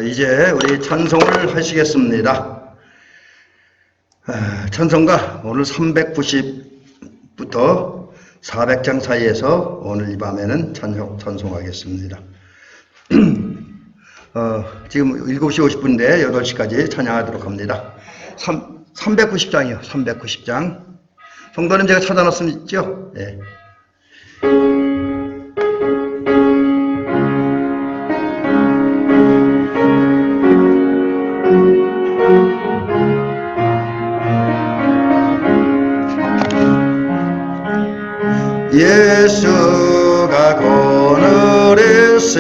이제 우리 찬송을 하시겠습니다. 찬송가 오늘 390부터 400장 사이에서 오늘 이 밤에는 찬송하겠습니다. 지금 7시 50분인데 8시까지 찬양하도록 합니다. 390장이요. 390장. 성도님 제가 찾아놨죠? 예. 예수가 거느렸으니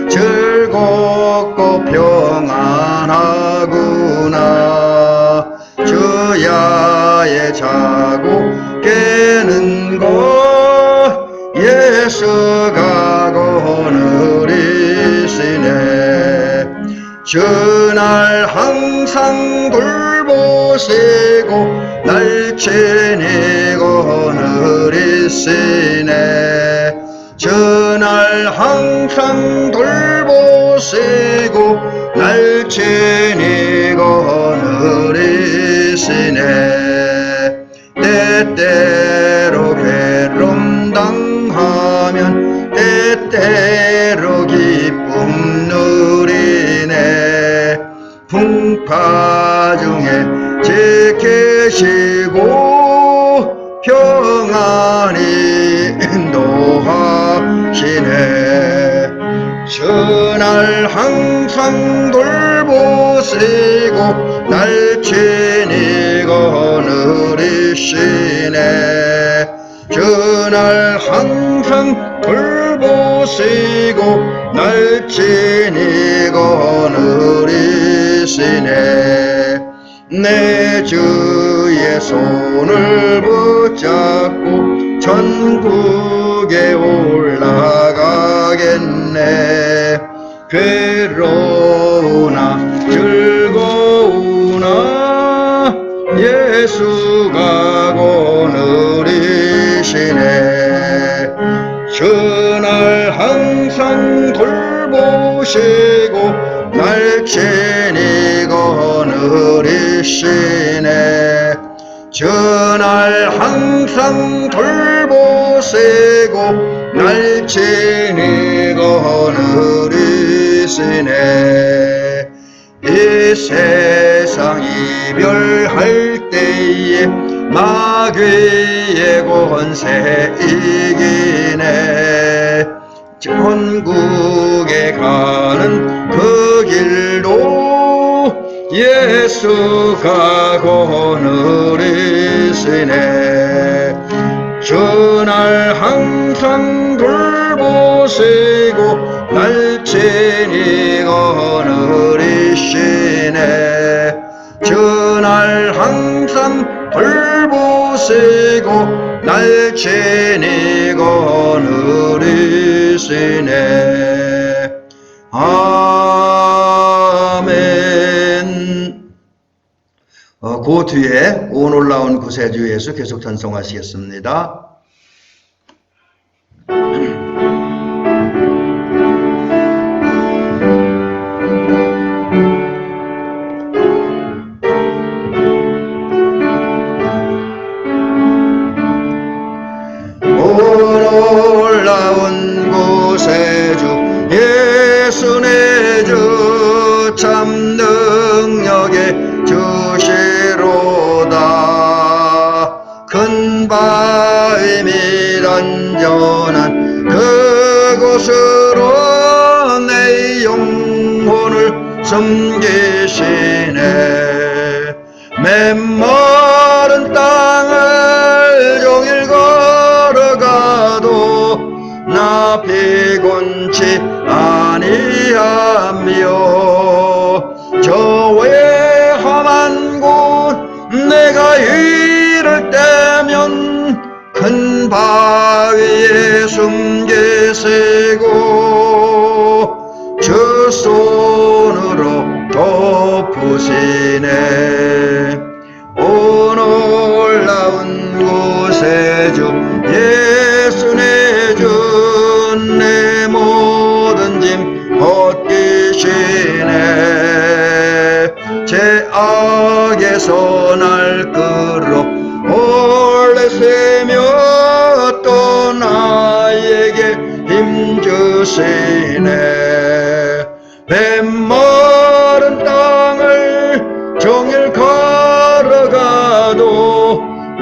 즐겁고 평안하구나. 주야에 자고 깨는 것 예수가 거느리시네. 주날 항상 돌보시고 날 친히 거느리시네. 주날 항상 돌보시고 날 친히 거느리시네. 때때로 괴로움 당하면 때때로 기쁨 누리네. 풍파 중에 지키시고 평안히 인도하시네. 주날 항상 돌보시고 날 친히 거느리시네. 주날 항상 돌보시고 날 친히 거느리시네. 내 주의 손을 붙잡고 천국에 올라가겠네. 괴로우나 즐거우나 예수가 거느리시네. 주날 항상 돌보시고 날 친히 거느리시네. 주날 항상 돌보시고 날 친히 거느리시네. 이 세상 이별할 때에 마귀의 권세 이기네. 천국에 가는 그 길도 예수가 거느리시네. 주날 항상 돌보시고 날 친히 거느리시네. 주날 항상 돌보시고 날 친히 거느리시네. 아멘. 그 뒤에 온 올라온 구세주 예수 계속 찬송하시겠습니다. 올라온 구세주 예수 내 주 참 능력의 주시로다. 큰 바위 및 안전한 그곳으로 내 영혼을 숨기시네. 메마른 땅을 종일 걸어가도 나 피곤치 아니하며 저 외 험한 곳 내가 이를 때면 큰 바위에 숨기시고 주 손으로 덮으시네. 온 올라온 구세주 예수 내 주 내 모든 짐 덮으시네. 메마른 땅을 종일 걸어가도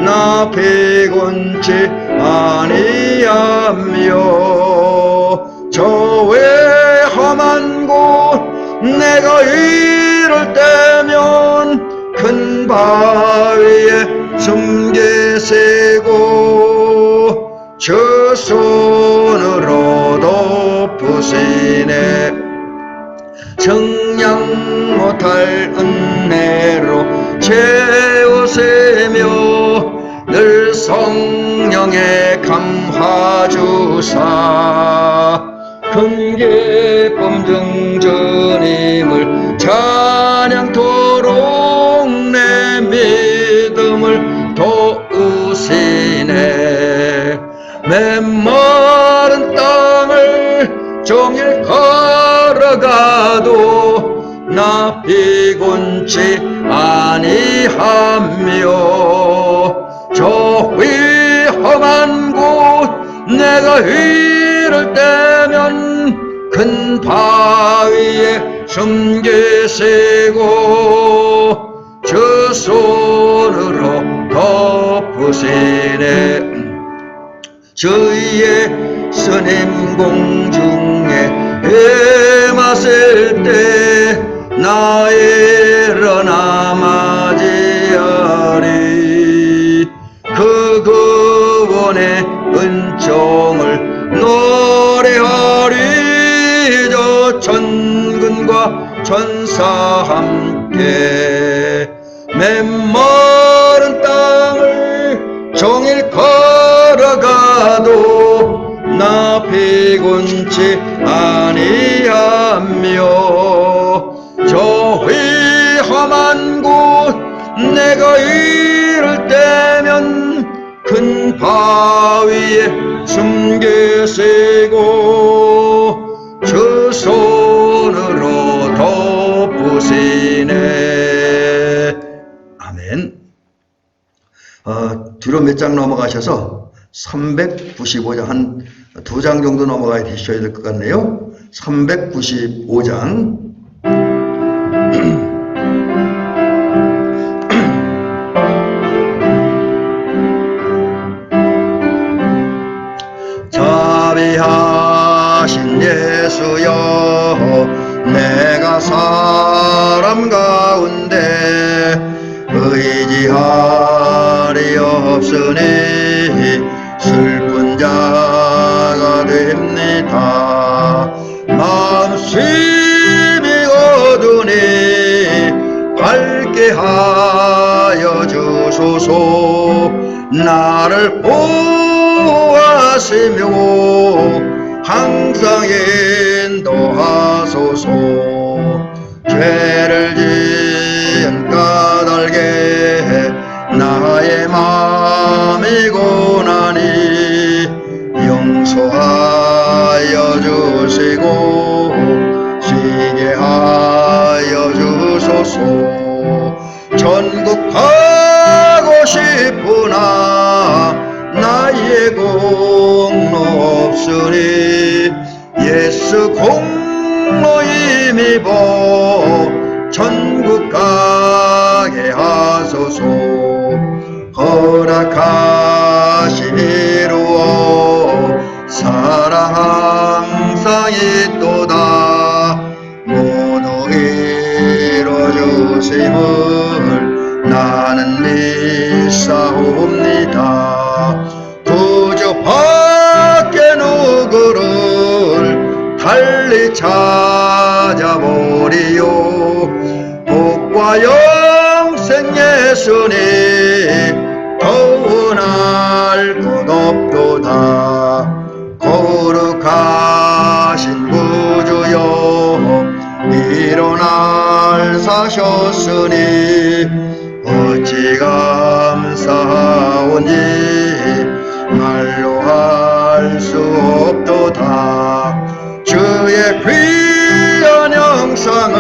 나 피곤치 아니하며 저 험한 곳 내가 이를 때면 큰 바위에 숨 계시고 저 손으로 덮으시네. 정량 못할 은혜로 채우시며 늘 성령에 감화주사 큰 기쁨 중 주님을 찬양토록 내 믿음을 도우시네. 메마른 땅을 종일 걸어가도 나 피곤치 아니하며 저 위험한 곳 내가 이를 때면 큰 바위에 숨 계시고 저 손으로 덮으시네. 주의 스님 공중에 헤맞을 때 나 일어나 맞이하리. 그 구원의 은총을 노래하리. 저 천군과 천사 함께 메마른 땅을 종일 걸어가도 나 피곤치 아니하며 저 위험한 곳 내가 이를 때면 큰 바위에 숨 계시고 저 손으로 덮으시네. 아멘. 뒤로 몇 장 넘어가셔서 395장 한 2장 정도 넘어가야 되셔야 될 것 같네요. 395장 자비하신 예수여 내가 사람 가운데 의지하리 없으니 슬픈 자가 됩니다. 마음 심히 어두니 밝게 하여 주소서. 나를 보호하시며 항상 인도하소서. 죄를 지은 까닭에 나의 마음이 고나니 용서하여 주시고 쉬게 하여 주소서. 천국 가고 싶으나 나의 공로 없으니 예수 공로 힘입어 천국 가게 하소서. 허락하신 이루어 사랑 항상 있도다. 모두 이루어주심을 나는 믿사옵니다. 구주밖에 누구를 달리 찾아보리요. 복과 영생 예수님 더운 알 것 없도다. 거룩하신 구주여 일어날 사셨으니 어찌 감사하오니 말로 할 수 없도다. 주의 귀한 형상을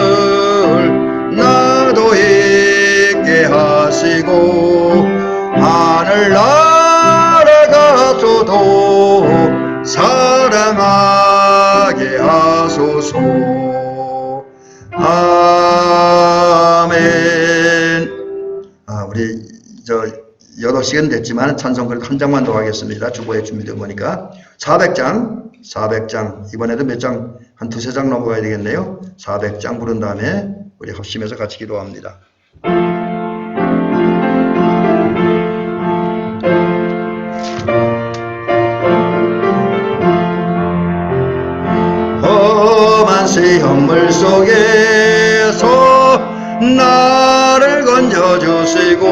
나도 있게 하시고 하늘 날아가서도 사랑하게 5시간 됐지만 찬송 그래도 한 장만 더 하겠습니다. 주보에 준비되어 보니까 400장 이번에도 몇 장, 한 두세 장 넘어가야 되겠네요. 400장 부른 다음에 우리 합심해서 같이 기도합니다. 험한 시험물 속에서 나를 건져주시고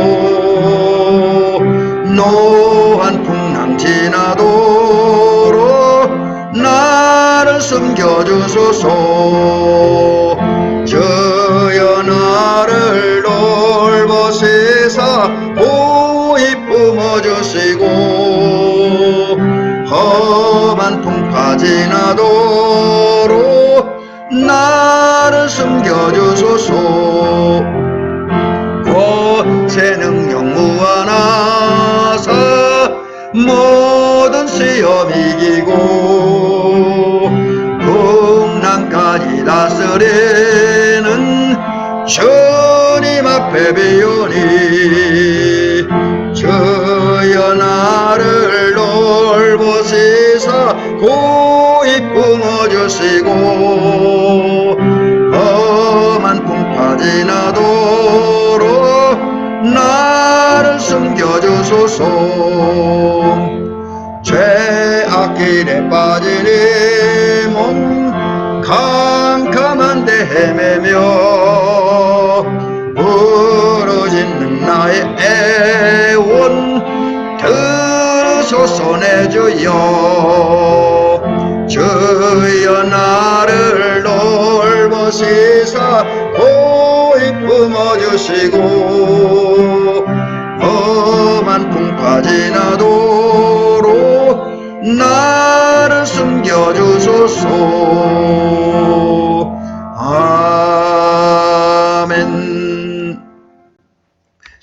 노한 풍랑 지나도록 나를 숨겨주소서. 주여 나를 돌보시사 보이 품어주시고 험한 풍파 지나도록 나를 숨겨주소서. 새 능력 무한하사 모든 시험 이기고 풍랑까지 다스리는 주님 앞에 비우니 주여 나를 돌보시사 고이 품어주시고 험한 풍파 지나도록 나를 숨겨주소서. 죄악길에 빠진 이 몸 캄캄한 데 헤매며 부르짖는 나의 애원 들으소서 내 주여. 주여 나를 돌보시사 고이 품어주시고 험한 풍파 지나도록 나를 숨겨주소서. 아멘.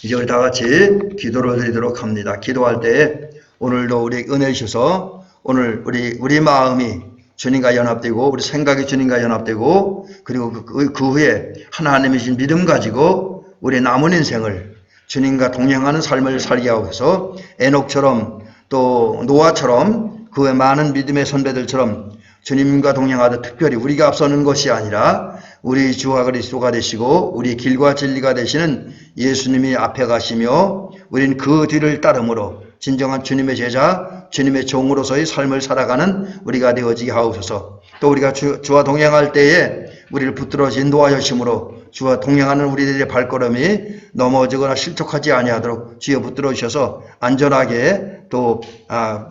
이제 우리 다같이 기도를 드리도록 합니다. 기도할 때 오늘도 우리 은혜 주셔서 오늘 우리 마음이 주님과 연합되고 우리 생각이 주님과 연합되고 그리고 그 후에 하나님의 신 믿음 가지고 우리 남은 인생을 주님과 동행하는 삶을 살게 하셔서 에녹처럼 또 노아처럼 그 많은 믿음의 선배들처럼 주님과 동행하듯 특별히 우리가 앞서는 것이 아니라 우리 주와 그리스도가 되시고 우리 길과 진리가 되시는 예수님이 앞에 가시며 우린 그 뒤를 따름으로 진정한 주님의 제자, 주님의 종으로서의 삶을 살아가는 우리가 되어지게 하옵소서. 또 우리가 주와 동행할 때에 우리를 붙들어 인도하여 주심으로 주와 동행하는 우리들의 발걸음이 넘어지거나 실족하지 아니하도록 주여 붙들어 주셔서 안전하게 또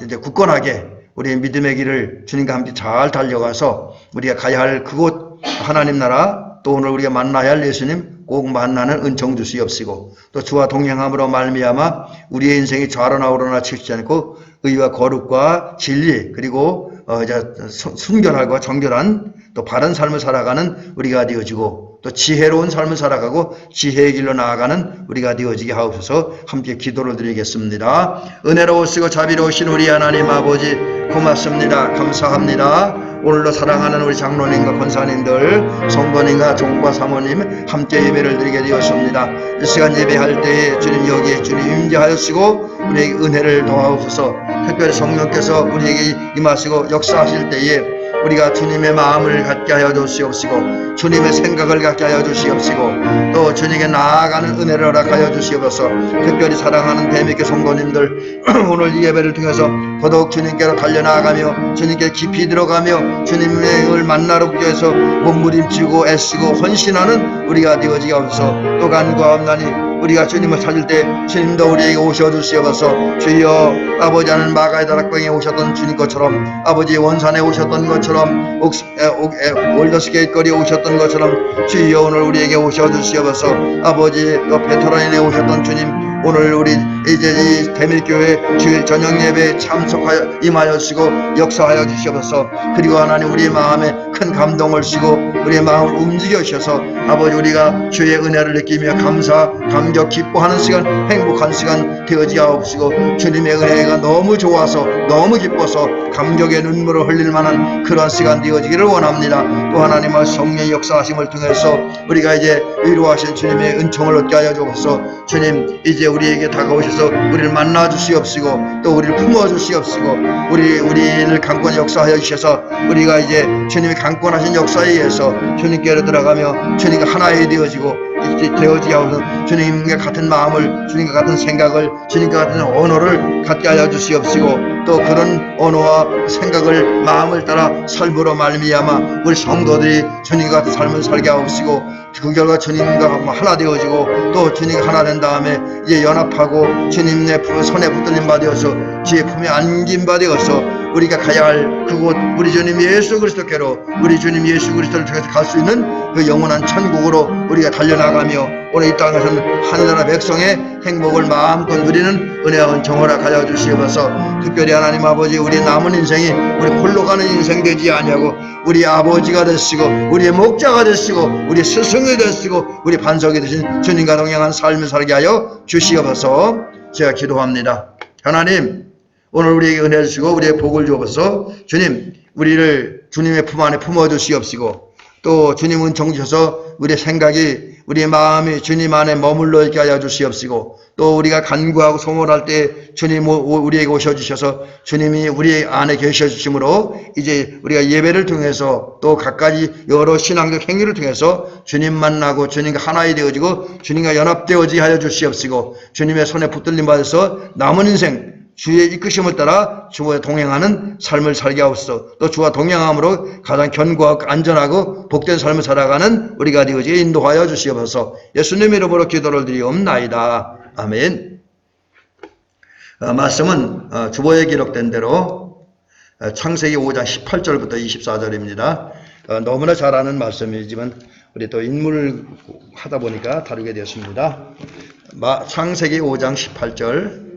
이제 굳건하게 우리의 믿음의 길을 주님과 함께 잘 달려가서 우리가 가야 할 그곳 하나님 나라 또 오늘 우리가 만나야 할 예수님 꼭 만나는 은총 주시옵시고 또 주와 동행함으로 말미암아 우리의 인생이 좌로나 우로나 치우치지 않고 의와 거룩과 진리 그리고 순결하고 정결한 또 바른 삶을 살아가는 우리가 되어지고 또 지혜로운 삶을 살아가고 지혜의 길로 나아가는 우리가 되어지게 하옵소서. 함께 기도를 드리겠습니다. 은혜로우시고 자비로우신 우리 하나님 아버지 고맙습니다. 감사합니다. 오늘도 사랑하는 우리 장로님과 권사님들 성도님과 종과 사모님 함께 예배를 드리게 되었습니다. 이 시간 예배할 때에 주님 여기에 주님 임재하시고 우리에게 은혜를 더하옵소서. 특별히 성령께서 우리에게 임하시고 역사하실 때에 우리가 주님의 마음을 갖게 하여 주시옵시고 주님의 생각을 갖게 하여 주시옵시고 또 주님께 나아가는 은혜를 허락하여 주시옵소서. 특별히 사랑하는 대미교 성도님들 오늘 이 예배를 통해서 더더욱 주님께로 달려나가며 주님께 깊이 들어가며 주님을 만나러 위해서 몸부림치고 애쓰고 헌신하는 우리가 되어지게 하옵소서. 또 간구하옵나니 우리가 주님을 찾을 때 주님도 우리에게 오셔주시옵소서. 주여 아버지 하는 마가의 다락방에 오셨던 주님 것처럼 아버지 원산에 오셨던 것처럼 올더스 게이트거리에 오셨던 것처럼 주여 오늘 우리에게 오셔주시옵소서. 아버지 또 베트라인에 오셨던 주님 오늘 우리 이제 이 대밀교회 주일 저녁 예배에 참석하여 임하여 주시고 역사하여 주시옵소서. 그리고 하나님 우리의 마음에 큰 감동을 주시고 우리의 마음을 움직여 주셔서 아버지 우리가 주의 은혜를 느끼며 감사 감격 기뻐하는 시간 행복한 시간 되어지게 하옵시고 주님의 은혜가 너무 좋아서 너무 기뻐서 감격의 눈물을 흘릴 만한 그런 시간 되어지기를 원합니다. 또 하나님의 성령의 역사하심을 통해서 우리가 이제 위로하신 주님의 은총을 얻게 하여 주옵소서. 주님 이제 우리에게 다가오셔서 우리를 만나 주시옵시고 또 우리를 품어 주시옵시고 우리를 강권 역사하여 주셔서 우리가 이제 주님의 강권하신 역사에 의해서 주님께로 들어가며 주님과 하나에 되어지고 되어지게 하옵소서. 주님과 같은 마음을, 주님과 같은 생각을, 주님과 같은 언어를 갖게 하여 주시옵시고 또 그런 언어와 생각을 마음을 따라 삶으로 말미암아 우리 성도들이 주님과 같은 삶을 살게 하옵시고 그 결과 주님과 하나 되어지고 또 주님과 하나 된 다음에 이제 연합하고 주님의 손에 붙들림 받으어서 주의 품에 안긴 받으어서 우리가 가야 할 그곳 우리 주님 예수 그리스도께로 우리 주님 예수 그리스도를 통해서 갈 수 있는 그 영원한 천국으로 우리가 달려나가며 오늘 이 땅에서는 하늘나라 백성의 행복을 마음껏 누리는 은혜와 은총을 가져 주시옵소서. 특별히 하나님 아버지 우리 남은 인생이 우리 홀로 가는 인생 되지 아니하고 우리 아버지가 되시고 우리의 목자가 되시고 우리 스승이 되시고 우리 반석이 되신 주님과 동행한 삶을 살게 하여 주시옵소서. 제가 기도합니다. 하나님 오늘 우리에게 은혜 주시고 우리의 복을 주옵소서. 주님 우리를 주님의 품 안에 품어 주시옵시고 또 주님 은총 주셔서 우리의 생각이 우리의 마음이 주님 안에 머물러 있게 하여 주시옵시고 또 우리가 간구하고 소원할 때 주님 우리에게 오셔 주셔서 주님이 우리 안에 계셔 주심으로 이제 우리가 예배를 통해서 또 각가지 여러 신앙적 행위를 통해서 주님 만나고 주님과 하나이 되어지고 주님과 연합되어지게 하여 주시옵시고 주님의 손에 붙들림 받아서 남은 인생 주의 이끄심을 따라 주와 동행하는 삶을 살게 하옵소서. 또 주와 동행함으로 가장 견고하고 안전하고 복된 삶을 살아가는 우리가 되어지게 인도하여 주시옵소서. 예수님 이름으로 기도를 드리옵나이다. 아멘. 말씀은 주보에 기록된 대로 창세기 5장 18절부터 24절입니다. 너무나 잘 아는 말씀이지만 우리 또 인물을 하다 보니까 다루게 되었습니다. 창세기 5장 18절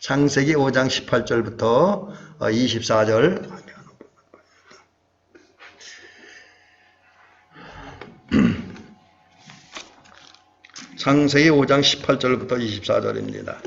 창세기 5장 18절부터 24절 창세기 5장 18절부터 24절입니다.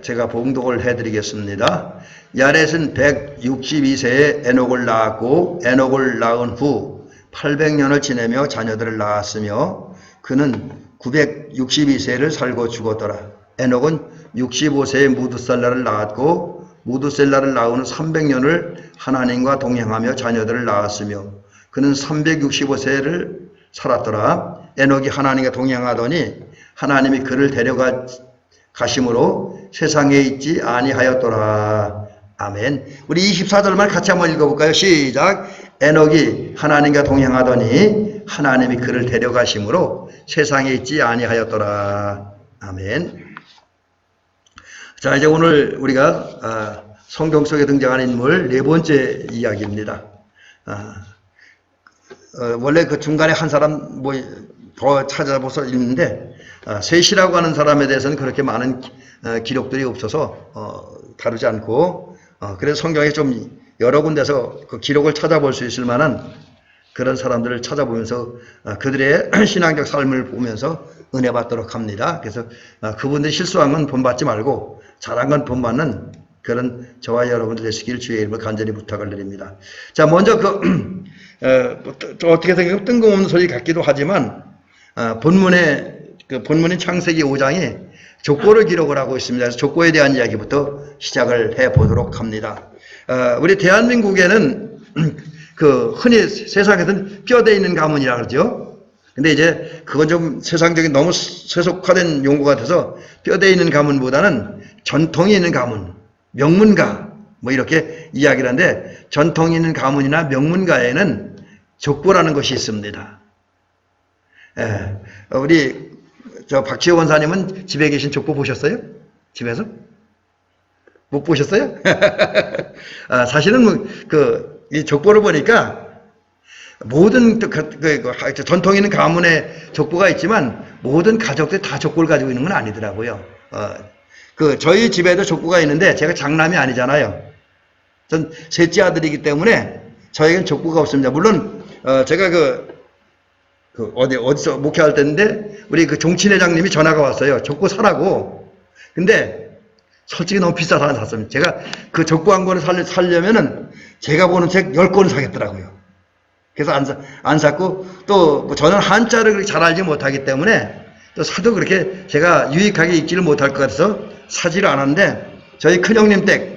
제가 봉독을 해드리겠습니다. 야렛은 162세에 에녹을 낳았고 에녹을 낳은 후 800년을 지내며 자녀들을 낳았으며 그는 962세를 살고 죽었더라. 에녹은 65세에 무두살라를 낳았고 무두살라를 낳은 후 300년을 하나님과 동행하며 자녀들을 낳았으며 그는 365세를 살았더라. 에녹이 하나님과 동행하더니 하나님이 그를 데려가 가심으로 세상에 있지 아니하였더라. 아멘. 우리 24절만 같이 한번 읽어볼까요? 시작. 에녹이 하나님과 동행하더니 하나님이 그를 데려가심으로 세상에 있지 아니하였더라. 아멘. 자, 이제 오늘 우리가 성경 속에 등장하는 인물 네 번째 이야기입니다. 원래 그 중간에 한 사람 더 찾아보서 읽는데 셋이라고 하는 사람에 대해서는 그렇게 많은 기록들이 없어서 다루지 않고 그래서 성경에 좀 여러 군데서 그 기록을 찾아볼 수 있을 만한 그런 사람들을 찾아보면서 그들의 신앙적 삶을 보면서 은혜 받도록 합니다. 그래서 그분들이 실수한 건 본받지 말고 잘한 건 본받는 그런 저와 여러분들 되시길 주의 이름으로 간절히 부탁을 드립니다. 자, 먼저 어떻게 생각하면 뜬금없는 소리 같기도 하지만 본문인 창세기 5장에 족보를 기록을 하고 있습니다. 그래서 족보에 대한 이야기부터 시작을 해 보도록 합니다. 우리 대한민국에는 흔히 세상에서는 뼈대 있는 가문이라 그러죠. 근데 이제 그건 좀 세상적인 너무 세속화된 용어 같아서 뼈대 있는 가문보다는 전통이 있는 가문, 명문가 이렇게 이야기를 하는데 전통이 있는 가문이나 명문가에는 족보라는 것이 있습니다. 우리 박지호 원사님은 집에 계신 족보 보셨어요? 집에서? 못 보셨어요? 사실은 이 족보를 보니까 모든 전통 있는 가문에 족보가 있지만 모든 가족들이 다 족보를 가지고 있는 건 아니더라고요. 저희 집에도 족보가 있는데 제가 장남이 아니잖아요. 전 셋째 아들이기 때문에 저에겐 족보가 없습니다. 물론 제가 어디서 목회할 때인데, 우리 그 종친 회장님이 전화가 왔어요. 족보 사라고. 근데, 솔직히 너무 비싸서 안 샀습니다. 제가 그 족보 한 권을 살려면은, 제가 보는 책 10권을 사겠더라고요. 그래서 안 샀고, 또, 저는 한자를 그렇게 잘 알지 못하기 때문에, 또 사도 그렇게 제가 유익하게 읽지를 못할 것 같아서 사지를 않았는데, 저희 큰형님 댁,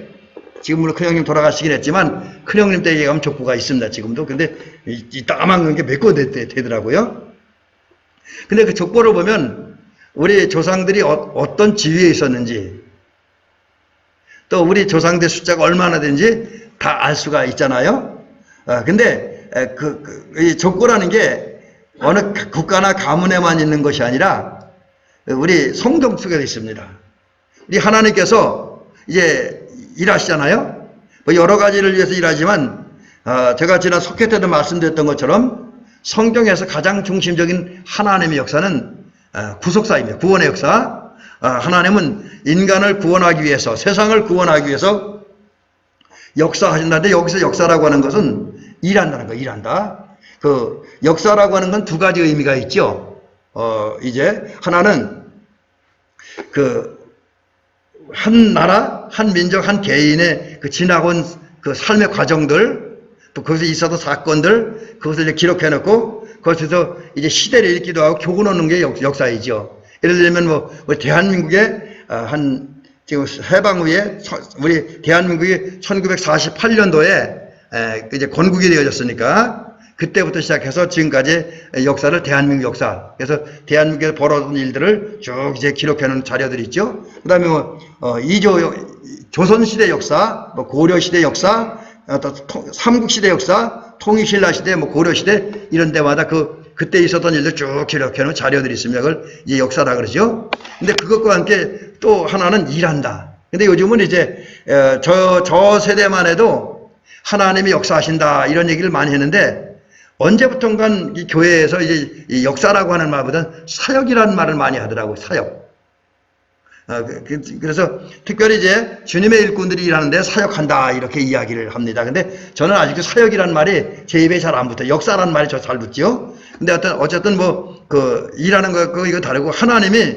지금 물론 큰형님 돌아가시긴 했지만, 큰형님 댁에 가면 족보가 있습니다, 지금도. 근데, 이 따만한 게 몇 권 되더라고요. 근데 그 족보를 보면, 우리 조상들이 어떤 지위에 있었는지, 또 우리 조상들 숫자가 얼마나 되는지 다 알 수가 있잖아요. 근데, 이 족보라는 게 어느 국가나 가문에만 있는 것이 아니라, 우리 성경 속에 있습니다. 우리 하나님께서 이제 일하시잖아요. 뭐 여러 가지를 위해서 일하지만, 제가 지난 속회 때도 말씀드렸던 것처럼 성경에서 가장 중심적인 하나님의 역사는 구속사입니다. 구원의 역사. 하나님은 인간을 구원하기 위해서, 세상을 구원하기 위해서 역사하신다는데, 여기서 역사라고 하는 것은 일한다는 거예요. 일한다. 그 역사라고 하는 건 두 가지 의미가 있죠. 이제 하나는 한 나라, 한 민족, 한 개인의 그 지나온 그 삶의 과정들, 또 거기서 있었던 사건들, 그것을 이제 기록해 놓고, 거기서 이제 시대를 읽기도 하고 교훈 얻는 게 역사이죠. 예를 들면 우리 대한민국의 지금 해방 후에, 우리 대한민국이 1948년도에 이제 건국이 되어졌으니까, 그때부터 시작해서 지금까지 역사를 대한민국 역사. 그래서 대한민국에서 벌어진 일들을 쭉 이제 기록해 놓은 자료들이 있죠. 그 다음에 조선시대 역사, 고려시대 역사, 또 삼국시대 역사, 통일신라 시대, 고려시대, 이런 데마다 그때 있었던 일들 쭉 기록해 놓은 자료들이 있습니다. 그걸 이제 역사라 그러죠. 근데 그것과 함께 또 하나는 일한다. 근데 요즘은 이제, 저 세대만 해도 하나님이 역사하신다, 이런 얘기를 많이 했는데, 언제부턴가 이 교회에서 이제 이 역사라고 하는 말보다 사역이라는 말을 많이 하더라고요. 사역. 그래서 특별히 이제 주님의 일꾼들이 일하는데 사역한다, 이렇게 이야기를 합니다. 근데 저는 아직도 사역이라는 말이 제 입에 잘 안 붙어요. 역사라는 말이 저 잘 붙죠. 근데 어쨌든 일하는 거 이거 다르고, 하나님이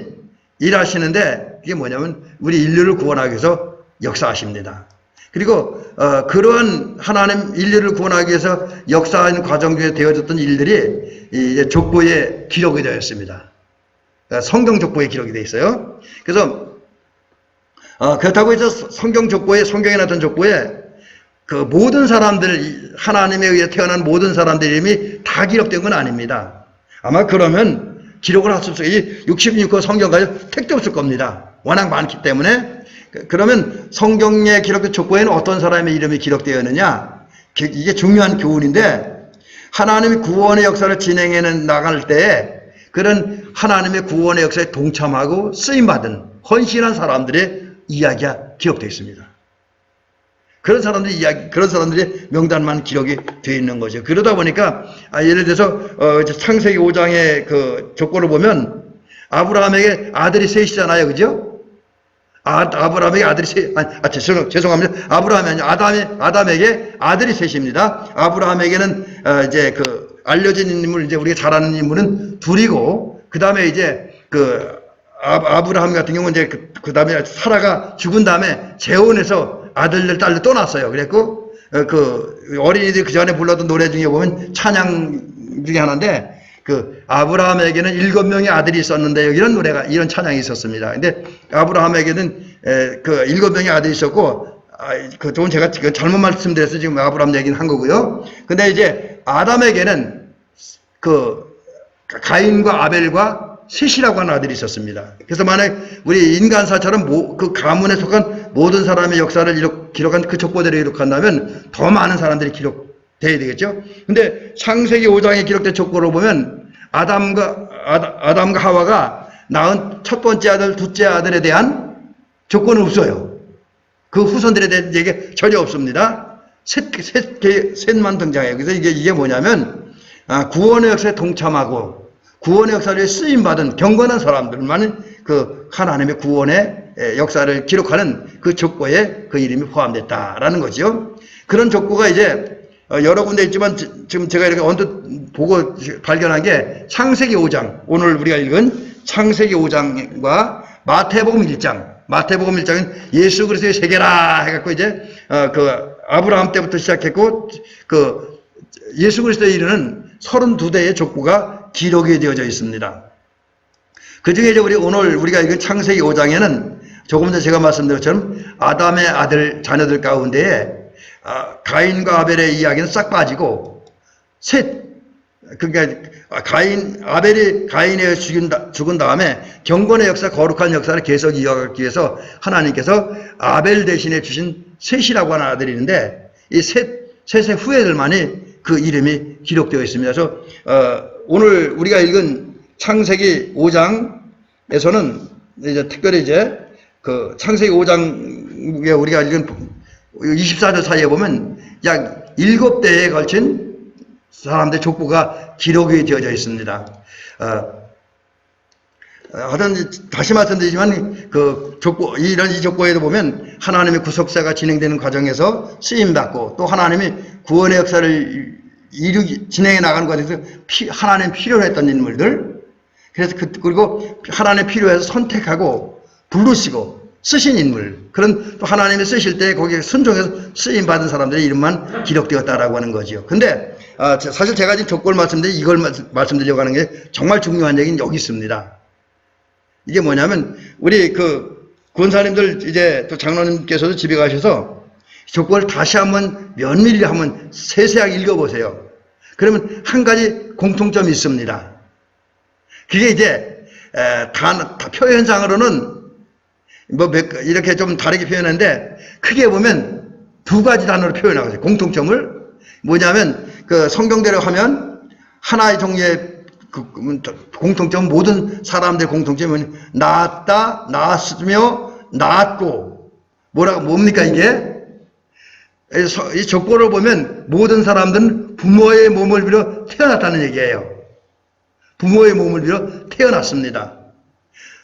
일하시는데, 이게 뭐냐면 우리 인류를 구원하기 위해서 역사하십니다. 그리고 그러한 하나님 인류를 구원하기 위해서 역사하는 과정 중에 되어졌던 일들이 이제 족보에 기록이 되어 있습니다. 성경 족보에 기록이 되어 있어요. 그래서 그렇다고 해서 성경에 나타난 족보에 그 모든 사람들, 하나님에 의해 태어난 모든 사람들 이름이 다 기록된 건 아닙니다. 아마 그러면 기록을 할 수 없어요. 이 66권 성경까지 택도 없을 겁니다. 워낙 많기 때문에. 그러면 성경에 기록된 족보에는 어떤 사람의 이름이 기록되어 있느냐? 이게 중요한 교훈인데, 하나님이 구원의 역사를 진행해 나갈 때 그런 하나님의 구원의 역사에 동참하고 쓰임받은 헌신한 사람들의 이야기가 기록되어 있습니다. 그런 사람들의 명단만 기록이 되어 있는 거죠. 그러다 보니까, 예를 들어서, 창세기 5장의 그 족보를 보면, 아브라함에게 아들이 셋이잖아요. 그죠? 아브라함에게 아들이 죄송합니다. 아브라함이 아니요. 아담에게 아들이 셋입니다. 아브라함에게는, 이제 알려진 인물, 이제 우리가 잘 아는 인물은 둘이고, 그 다음에 이제 아브라함 같은 경우는 이제 그 다음에 사라가 죽은 다음에 재혼해서 아들들, 딸들 또 낳았어요. 그랬고, 어린이들이 그 전에 불렀던 노래 중에 보면 찬양 중에 하나인데, 아브라함에게는 7명의 아들이 있었는데, 이런 찬양이 있었습니다. 근데 아브라함에게는 7명의 아들이 있었고, 그건 제가 잘못 말씀드려서 지금 아브라함 얘기는 한 거고요. 근데 이제 아담에게는 가인과 아벨과 셋이라고 하는 아들이 있었습니다. 그래서 만약 우리 인간사처럼 그 가문에 속한 모든 사람의 역사를 기록한 그 족보대로 기록한다면 더 많은 사람들이 기록돼야 되겠죠. 근데 창세기 5장에 기록된 족보를 보면 아담과 하와가 낳은 첫 번째 아들, 둘째 아들에 대한 조건은 없어요. 그 후손들에 대한 얘기가 전혀 없습니다. 셋만 등장해요. 그래서 이게 뭐냐면, 구원의 역사에 동참하고 구원의 역사를 쓰임받은 경건한 사람들만 하나님의 구원의 역사를 기록하는 그 족보에 그 이름이 포함됐다라는 거죠. 그런 족보가 이제 여러 군데 있지만 지금 제가 이렇게 언뜻 보고 발견한 게 창세기 5장, 오늘 우리가 읽은 창세기 5장과 마태복음 1장. 마태복음 1장은 예수 그리스도의 세계라 해갖고 이제 그 아브라함 때부터 시작했고 그 예수 그리스도에 이르는 32대의 족보가 기록이 되어져 있습니다. 그 중에 이제 오늘 우리가 읽은 창세기 5장에는 조금 전에 제가 말씀드린 것처럼 아담의 아들 자녀들 가운데에 가인과 아벨의 이야기는 싹 빠지고 셋, 그러니까 아벨이 가인에 죽은 다음에 경건의 역사, 거룩한 역사를 계속 이어가기 위해서 하나님께서 아벨 대신에 주신 셋이라고 하는 아들이 있는데 이 셋의 후예들만이 그 이름이 기록되어 있습니다. 그래서 오늘 우리가 읽은 창세기 5장에서는 이제 특별히 이제 그 창세기 5장에 우리가 읽은 24절 사이에 보면 약 7대에 걸친 사람들의 족보가 기록이 되어져 있습니다. 하여튼 다시 말씀드리지만 그 족보, 이 족보에도 보면 하나님의 구속사가 진행되는 과정에서 쓰임받고 또 하나님이 구원의 역사를 진행해 나가는 과정에서 하나님 필요로 했던 인물들, 그래서 그리고 하나님 필요해서 선택하고 부르시고 쓰신 인물, 그런 또 하나님이 쓰실 때 거기에 순종해서 쓰임받은 사람들의 이름만 기록되었다라고 하는 거죠. 근데 사실 제가 지금 족보를 말씀드린 이걸 말씀드리려고 하는 게 정말 중요한 얘기는 여기 있습니다. 이게 뭐냐면 우리 그 권사님들 이제 또 장로님께서도 집에 가셔서 족보를 다시 한번 면밀히 한번 세세하게 읽어보세요. 그러면 한 가지 공통점이 있습니다. 그게 이제 다 표현상으로는 뭐 이렇게 좀 다르게 표현하는데 크게 보면 두 가지 단어로 표현하고 있어요. 공통점을 뭐냐면 그 성경대로 하면 하나의 종류의 그 공통점, 모든 사람들의 공통점은 낳았다, 낳았으며 낳았고 뭡니까 이게? 이 족보를 보면 모든 사람들은 부모의 몸을 빌어 태어났다는 얘기예요. 부모의 몸을 빌어 태어났습니다.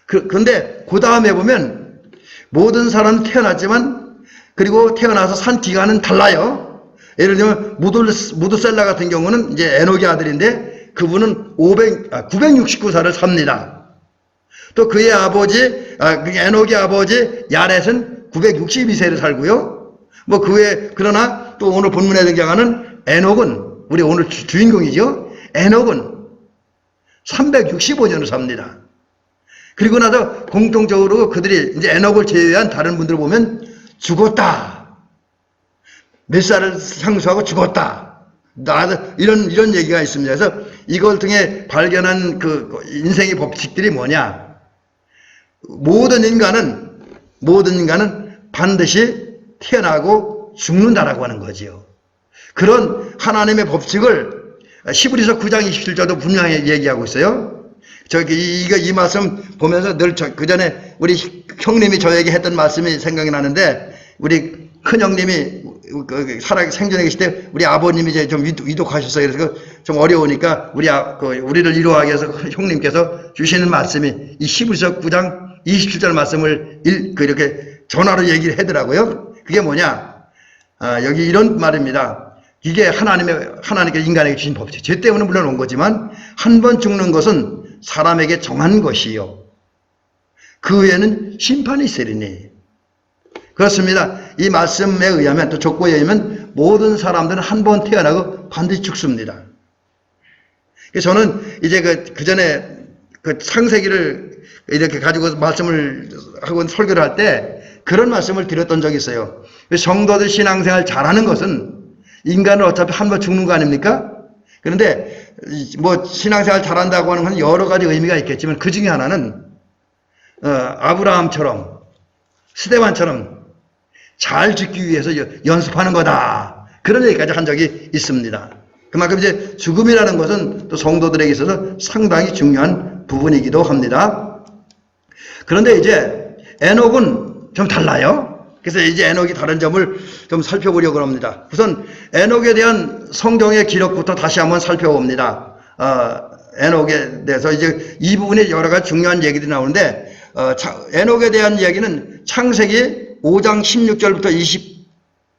그런데 그 다음에 보면 모든 사람은 태어났지만 그리고 태어나서 산 기간은 달라요. 예를 들면 무두셀라 같은 경우는 이제 에녹의 아들인데 그분은 969살을 삽니다. 또 그의 아버지, 에녹의 아버지 야렛은 962세를 살고요. 뭐 그러나 또 오늘 본문에 등장하는 에녹은 우리 오늘 주인공이죠. 에녹은 365년을 삽니다. 그리고 나서 공통적으로 그들이 이제 에녹을 제외한 다른 분들 보면 죽었다. 몇 살을 상수하고 죽었다. 이런 얘기가 있습니다. 그래서 이걸 통해 발견한 그 인생의 법칙들이 뭐냐. 모든 인간은 반드시 태어나고 죽는다라고 하는 거지요. 그런 하나님의 법칙을 히브리서 9장 27절도 분명히 얘기하고 있어요. 이 말씀 보면서 늘 그 전에 우리 형님이 저에게 했던 말씀이 생각이 나는데, 우리 큰 형님이 생전에 계실 때 우리 아버님이 이제 좀 위독하셨어요. 그래서 좀 어려우니까 우리를 위로하기 위해서 형님께서 주시는 말씀이 이 히브리서 9장 27절 말씀을 이렇게 전화로 얘기를 하더라고요. 그게 뭐냐? 여기 이런 말입니다. 이게 하나님께 인간에게 주신 법칙. 죄 때문에 물론 온 거지만 한 번 죽는 것은 사람에게 정한 것이요. 그 후에는 심판이 있으리니. 그렇습니다. 이 말씀에 의하면, 또 족보에 의하면 모든 사람들은 한 번 태어나고 반드시 죽습니다. 저는 이제 그 전에 그 창세기를 이렇게 가지고 말씀을 하고 설교를 할 때 그런 말씀을 드렸던 적이 있어요. 성도들 신앙생활 잘하는 것은 인간은 어차피 한 번 죽는 거 아닙니까? 그런데 뭐 신앙생활 잘한다고 하는 건 여러 가지 의미가 있겠지만 그 중에 하나는 아브라함처럼 스데반처럼 잘 죽기 위해서 연습하는 거다. 그런 얘기까지 한 적이 있습니다. 그만큼 이제 죽음이라는 것은 또 성도들에게 있어서 상당히 중요한 부분이기도 합니다. 그런데 이제 에녹은 좀 달라요. 그래서 이제 에녹이 다른 점을 좀 살펴보려고 합니다. 우선 에녹에 대한 성경의 기록부터 다시 한번 살펴봅니다. 에녹에 대해서 이제 이 부분에 여러 가지 중요한 얘기들이 나오는데, 에녹에 대한 이야기는 창세기 5장 16절부터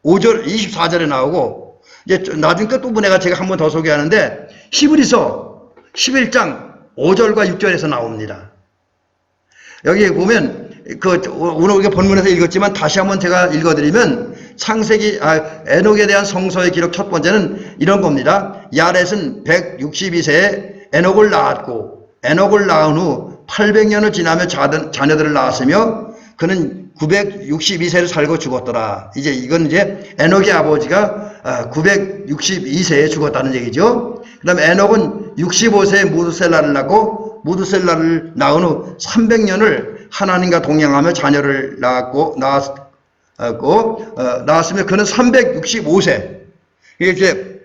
24절에 나오고, 이제 나중 끝부분에 제가 한 번 더 소개하는데 히브리서 11장 5절과 6절에서 나옵니다. 여기 보면 오늘 우리가 본문에서 읽었지만 다시 한번 제가 읽어드리면 에녹에 대한 성서의 기록 첫 번째는 이런 겁니다. 야렛은 162세에 에녹을 낳았고 에녹을 낳은 후 800년을 지나며 자녀들을 낳았으며 그는 962세를 살고 죽었더라. 이건 에녹의 아버지가 962세에 죽었다는 얘기죠. 그 다음에 에녹은 65세에 무드셀라를 낳고 무드셀라를 낳은 후 300년을 하나님과 동행하며 자녀를 낳았으며 그는 365세. 이게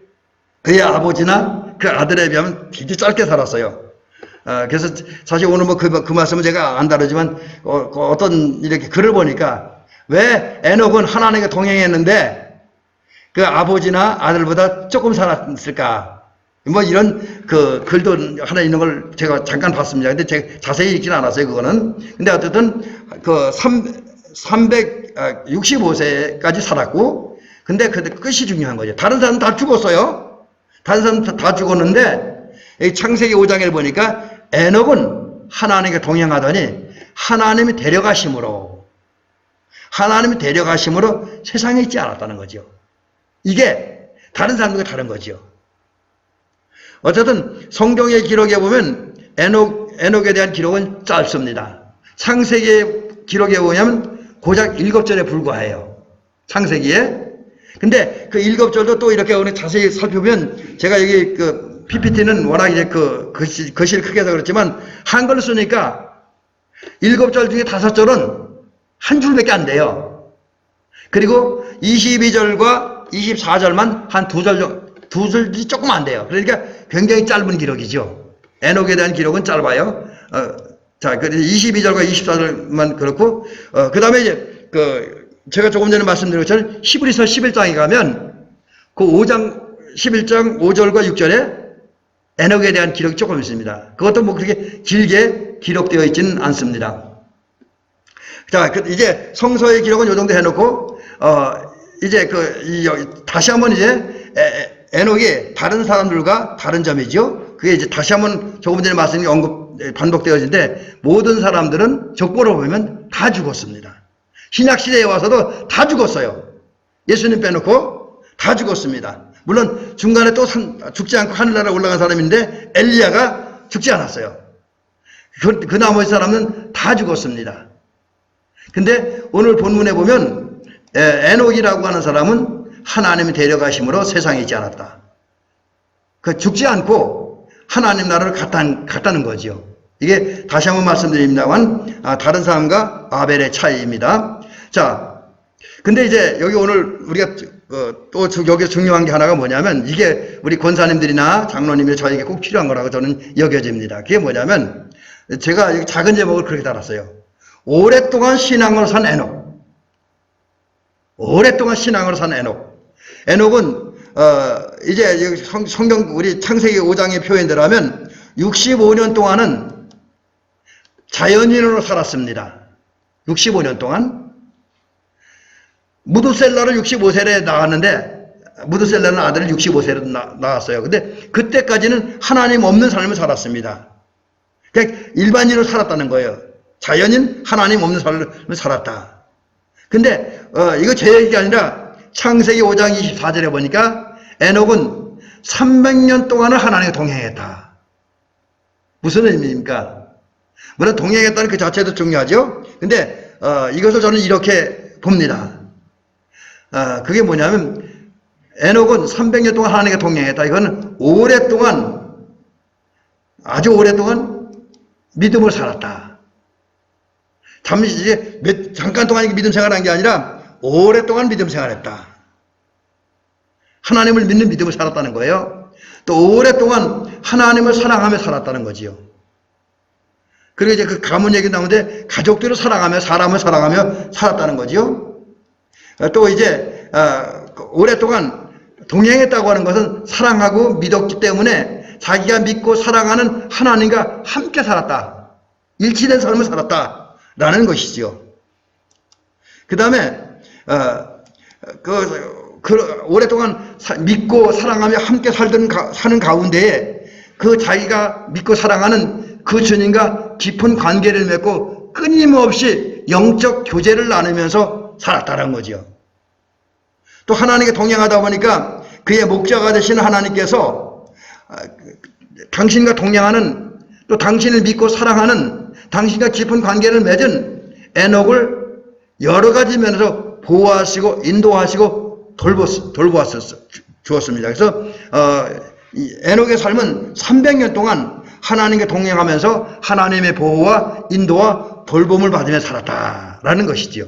그의 아버지나 그 아들에 비하면 되게 짧게 살았어요. 그래서 사실 오늘 그 말씀은 제가 안 다루지만 어떤 이렇게 글을 보니까 왜 에녹은 하나님과 동행했는데 그 아버지나 아들보다 조금 살았을까? 이런 글도 하나 있는 걸 제가 잠깐 봤습니다. 근데 제가 자세히 읽지는 않았어요, 그거는. 근데 어쨌든 365세까지 살았고, 근데 끝이 중요한 거죠. 다른 사람은 다 죽었어요. 다른 사람은 다 죽었는데, 창세기 5장에 보니까 에녹은 하나님과 동행하더니 하나님이 데려가심으로 세상에 있지 않았다는 거죠. 이게 다른 사람들과 다른 거죠. 어쨌든 성경의 기록에 보면 에녹에 대한 기록은 짧습니다. 창세기의 기록에 보면 고작 7절에 불과해요. 창세기에. 근데 그 7절도 또 이렇게 오늘 자세히 살펴보면 제가 여기 PPT는 워낙 이제 글씨를 크게 해서 그렇지만 한글로 쓰니까 7절 중에 5절은 한 줄밖에 안 돼요. 그리고 22절과 24절만 한 2절이 조금 안 돼요. 그러니까 굉장히 짧은 기록이죠. 에녹에 대한 기록은 짧아요. 자, 그래서 22절과 24절만 그렇고, 그 다음에 이제, 제가 조금 전에 말씀드린 것처럼 히브리서 11장에 가면 그 11장 5절과 6절에 에녹에 대한 기록이 조금 있습니다. 그것도 그렇게 길게 기록되어 있지는 않습니다. 자, 이제 성서의 기록은 요 정도 해놓고, 이제 다시 한번 이제, 에녹이 다른 사람들과 다른 점이죠. 그게 이제 다시 한번 조금 전에 말씀이 반복되어지는데 모든 사람들은 족보로 보면 다 죽었습니다. 신약시대에 와서도 다 죽었어요. 예수님 빼놓고 다 죽었습니다. 물론 중간에 또 죽지 않고 하늘나라에 올라간 사람인데 엘리야가 죽지 않았어요. 그 나머지 사람은 다 죽었습니다. 근데 오늘 본문에 보면 에녹이라고 하는 사람은 하나님이 데려가심으로 세상에 있지 않았다. 죽지 않고 하나님 나라를 갔다는 거죠. 이게 다시 한번 말씀드립니다만 다른 사람과 아벨의 차이입니다. 자, 근데 이제 여기 오늘 우리가 또 여기서 중요한 게 하나가 뭐냐면 이게 우리 권사님들이나 장로님이 저에게 꼭 필요한 거라고 저는 여겨집니다. 그게 뭐냐면 제가 여기 작은 제목을 그렇게 달았어요. 오랫동안 신앙으로 산 에녹. 오랫동안 신앙으로 산 에녹. 에녹은 이제 성경 우리 창세기 5장의 표현대로 하면 65년 동안은 자연인으로 살았습니다. 65년 동안. 무드셀라를 65세에 낳았는데 무드셀라는 아들을 65세로 낳았어요. 근데 그때까지는 하나님 없는 삶을 살았습니다. 그냥 일반인으로 살았다는 거예요. 자연인 하나님 없는 삶을 살았다. 근데 이거 제 얘기가 아니라 창세기 5장 24절에 보니까 에녹은 300년 동안을 하나님과 동행했다. 무슨 의미입니까? 물론 동행했다는 그 자체도 중요하죠. 근데 이것을 저는 이렇게 봅니다. 그게 뭐냐면 에녹은 300년 동안 하나님과 동행했다. 이건 오랫동안 아주 오랫동안 믿음을 살았다. 잠시 잠깐 동안 믿음 생활한 게 아니라 오랫동안 믿음 생활했다. 하나님을 믿는 믿음을 살았다는 거예요. 또 오랫동안 하나님을 사랑하며 살았다는 거지요. 그리고 이제 그 가문 얘기 나오는데 가족들을 사랑하며 사람을 사랑하며 살았다는 거지요. 또 이제 오랫동안 동행했다고 하는 것은 사랑하고 믿었기 때문에 자기가 믿고 사랑하는 하나님과 함께 살았다. 일치된 삶을 살았다라는 것이지요. 그 다음에 그 오랫동안 믿고 사랑하며 함께 사는 가운데에 그 자기가 믿고 사랑하는 그 주님과 깊은 관계를 맺고 끊임없이 영적 교제를 나누면서 살았다는 거죠. 또 하나님께 동행하다 보니까 그의 목자가 되신 하나님께서 당신과 동행하는, 또 당신을 믿고 사랑하는, 당신과 깊은 관계를 맺은 에녹을 여러 가지 면에서 보호하시고 인도하시고 주었습니다. 그래서 이 에녹의 삶은 300년 동안 하나님께 동행하면서 하나님의 보호와 인도와 돌봄을 받으며 살았다라는 것이지요.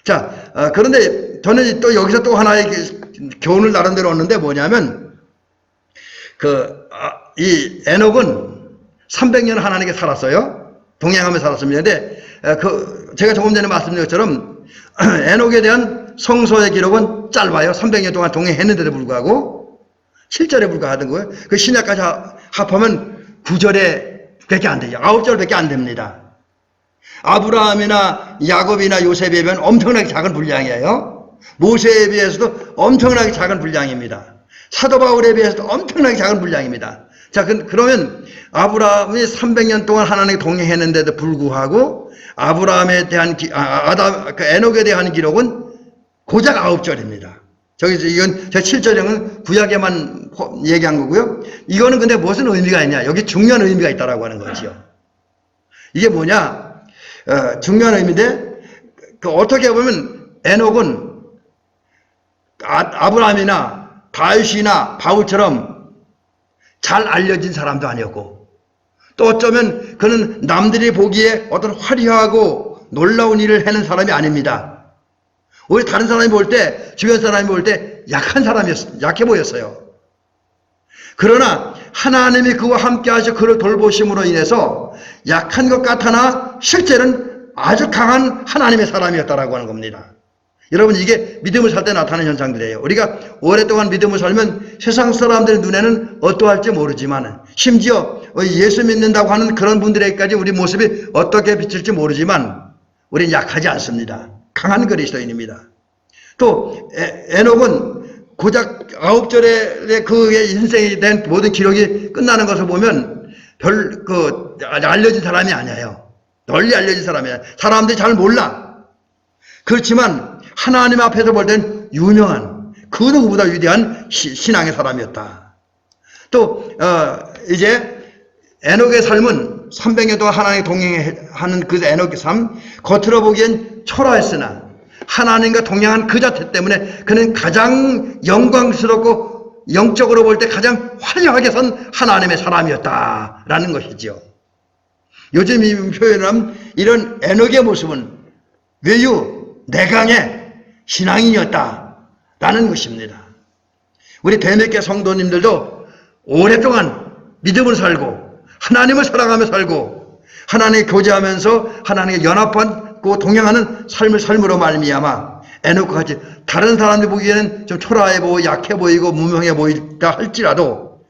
자, 그런데 저는 또 여기서 또 하나의 교훈을 나름대로 얻는데 뭐냐면, 이 에녹은 300년 하나님께 살았어요. 동행하며 살았습니다. 근데, 제가 조금 전에 말씀드린 것처럼, 에녹에 대한 성서의 기록은 짧아요. 300년 동안 동행했는데도 불구하고, 7절에 불과하던 거예요. 그 신약까지 합하면 9절에 밖에 안 되죠. 9절 밖에 안 됩니다. 아브라함이나 야곱이나 요셉에 비하면 엄청나게 작은 분량이에요. 모세에 비해서도 엄청나게 작은 분량입니다. 사도 바울에 비해서도 엄청나게 작은 분량입니다. 자, 그러면 아브라함이 300년 동안 하나님께 동행했는데도 불구하고 아브라함에 대한 에녹에 대한 기록은 고작 9절입니다. 이건 제 7절에는 구약에만 얘기한 거고요. 이거는 근데 무슨 의미가 있냐? 여기 중요한 의미가 있다라고 하는 거지요. 이게 뭐냐? 중요한 의미인데, 어떻게 보면 에녹은 아브라함이나 다윗이나 바울처럼 잘 알려진 사람도 아니었고, 또 어쩌면 그는 남들이 보기에 어떤 화려하고 놀라운 일을 하는 사람이 아닙니다. 오히려 다른 사람이 볼 때, 주변 사람이 볼 때 약해 보였어요. 그러나 하나님이 그와 함께 하셔 그를 돌보심으로 인해서 약한 것 같으나 실제는 아주 강한 하나님의 사람이었다라고 하는 겁니다. 여러분, 이게 믿음을 살 때 나타나는 현상들이에요. 우리가 오랫동안 믿음을 살면 세상 사람들 눈에는 어떠할지 모르지만, 심지어 예수 믿는다고 하는 그런 분들에게까지 우리 모습이 어떻게 비칠지 모르지만 우리는 약하지 않습니다. 강한 그리스도인입니다. 또 에녹은 고작 9절에 그의 인생에 대한 모든 기록이 끝나는 것을 보면 알려진 사람이 아니에요. 널리 알려진 사람이에요. 사람들이 잘 몰라. 그렇지만 하나님 앞에서 볼 땐 유명한, 그 누구보다 위대한 신앙의 사람이었다. 또 이제 에녹의 삶은 300년 동안 하나님과 동행하는 그 에녹의 삶, 겉으로 보기엔 초라했으나 하나님과 동행한 그 자체 때문에 그는 가장 영광스럽고 영적으로 볼 때 가장 화려하게 선 하나님의 사람이었다라는 것이죠. 요즘 이 표현을 하면 이런 에녹의 모습은 외유 내강의 신앙인이었다라는 것입니다. 우리 대몇개 성도님들도 오랫동안 믿음을 살고 하나님을 사랑하며 살고 하나님과 교제하면서 하나님과 연합하고 동행하는 삶으로 말미암아 에녹과 같이 다른 사람들이 보기에는 좀 초라해 보이고 약해 보이고 무명해 보인다 할지라도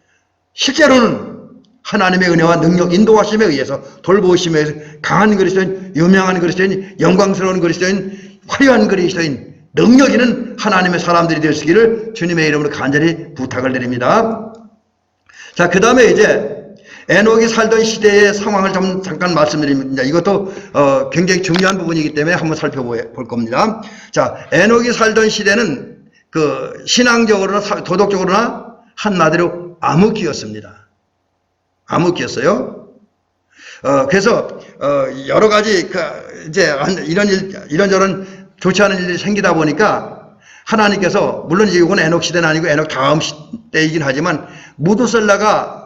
실제로는 하나님의 은혜와 능력, 인도하심에 의해서 돌보심에 의해서 강한 그리스도인, 유명한 그리스도인, 영광스러운 그리스도인, 화려한 그리스도인, 능력 있는 하나님의 사람들이 되시기를 주님의 이름으로 간절히 부탁을 드립니다. 자, 그 다음에 이제 에녹이 살던 시대의 상황을 좀 잠깐 말씀드립니다. 이것도 굉장히 중요한 부분이기 때문에 한번 살펴볼 겁니다. 자, 에녹이 살던 시대는 그 신앙적으로나 도덕적으로나 한마디로 암흑기였습니다. 암흑기였어요. 그래서 여러 가지 이제 이런저런 좋지 않은 일들이 생기다 보니까 하나님께서, 물론 이건 에녹 시대는 아니고 에녹 다음 시대이긴 하지만, 무두셀라가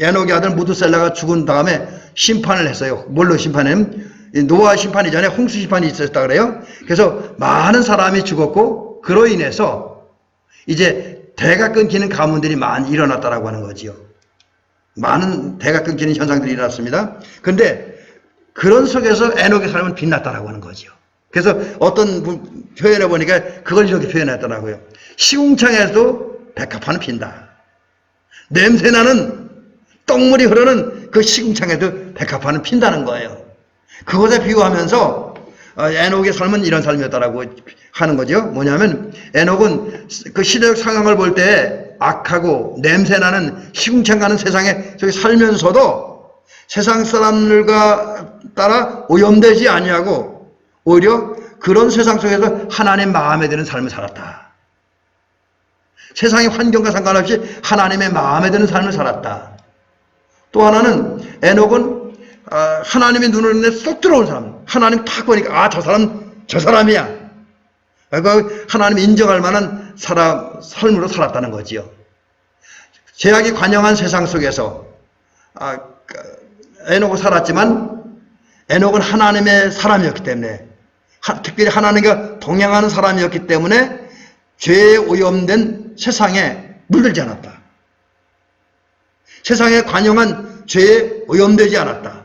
에녹의 아들 무두셀라가 죽은 다음에 심판을 했어요. 뭘로 심판했냐면 노아 심판 이전에 홍수 심판이 있었다 그래요. 그래서 많은 사람이 죽었고 그로 인해서 이제 대가 끊기는 가문들이 많이 일어났다라고 하는 거지요. 많은 대가 끊기는 현상들이 일어났습니다. 근데 그런 속에서 에녹의 삶은 빛났다라고 하는 거죠. 그래서 어떤 표현해 보니까 그걸 이렇게 표현했더라고요. 시궁창에도 백합화는 핀다. 냄새나는 똥물이 흐르는 그 시궁창에도 백합화는 핀다는 거예요. 그것에 비유하면서 에녹의 삶은 이런 삶이었다라고 하는 거죠. 뭐냐면 에녹은 그 시대적 상황을 볼 때 악하고 냄새나는 시궁창 가는 세상에 저기 살면서도 세상 사람들과 따라 오염되지 아니하고 오히려 그런 세상 속에서 하나님 마음에 드는 삶을 살았다. 세상의 환경과 상관없이 하나님의 마음에 드는 삶을 살았다. 또 하나는 에녹은 하나님의 눈에 쏙 들어온 사람. 하나님 딱 보니까 저 사람이야. 하나님이 인정할 만한 삶으로 살았다는 거지요. 죄악이 관영한 세상 속에서 에녹은 살았지만 에녹은 하나님의 사람이었기 때문에 특별히 하나님과 동행하는 사람이었기 때문에 죄에 오염된 세상에 물들지 않았다. 세상에 관영한 죄에 오염되지 않았다.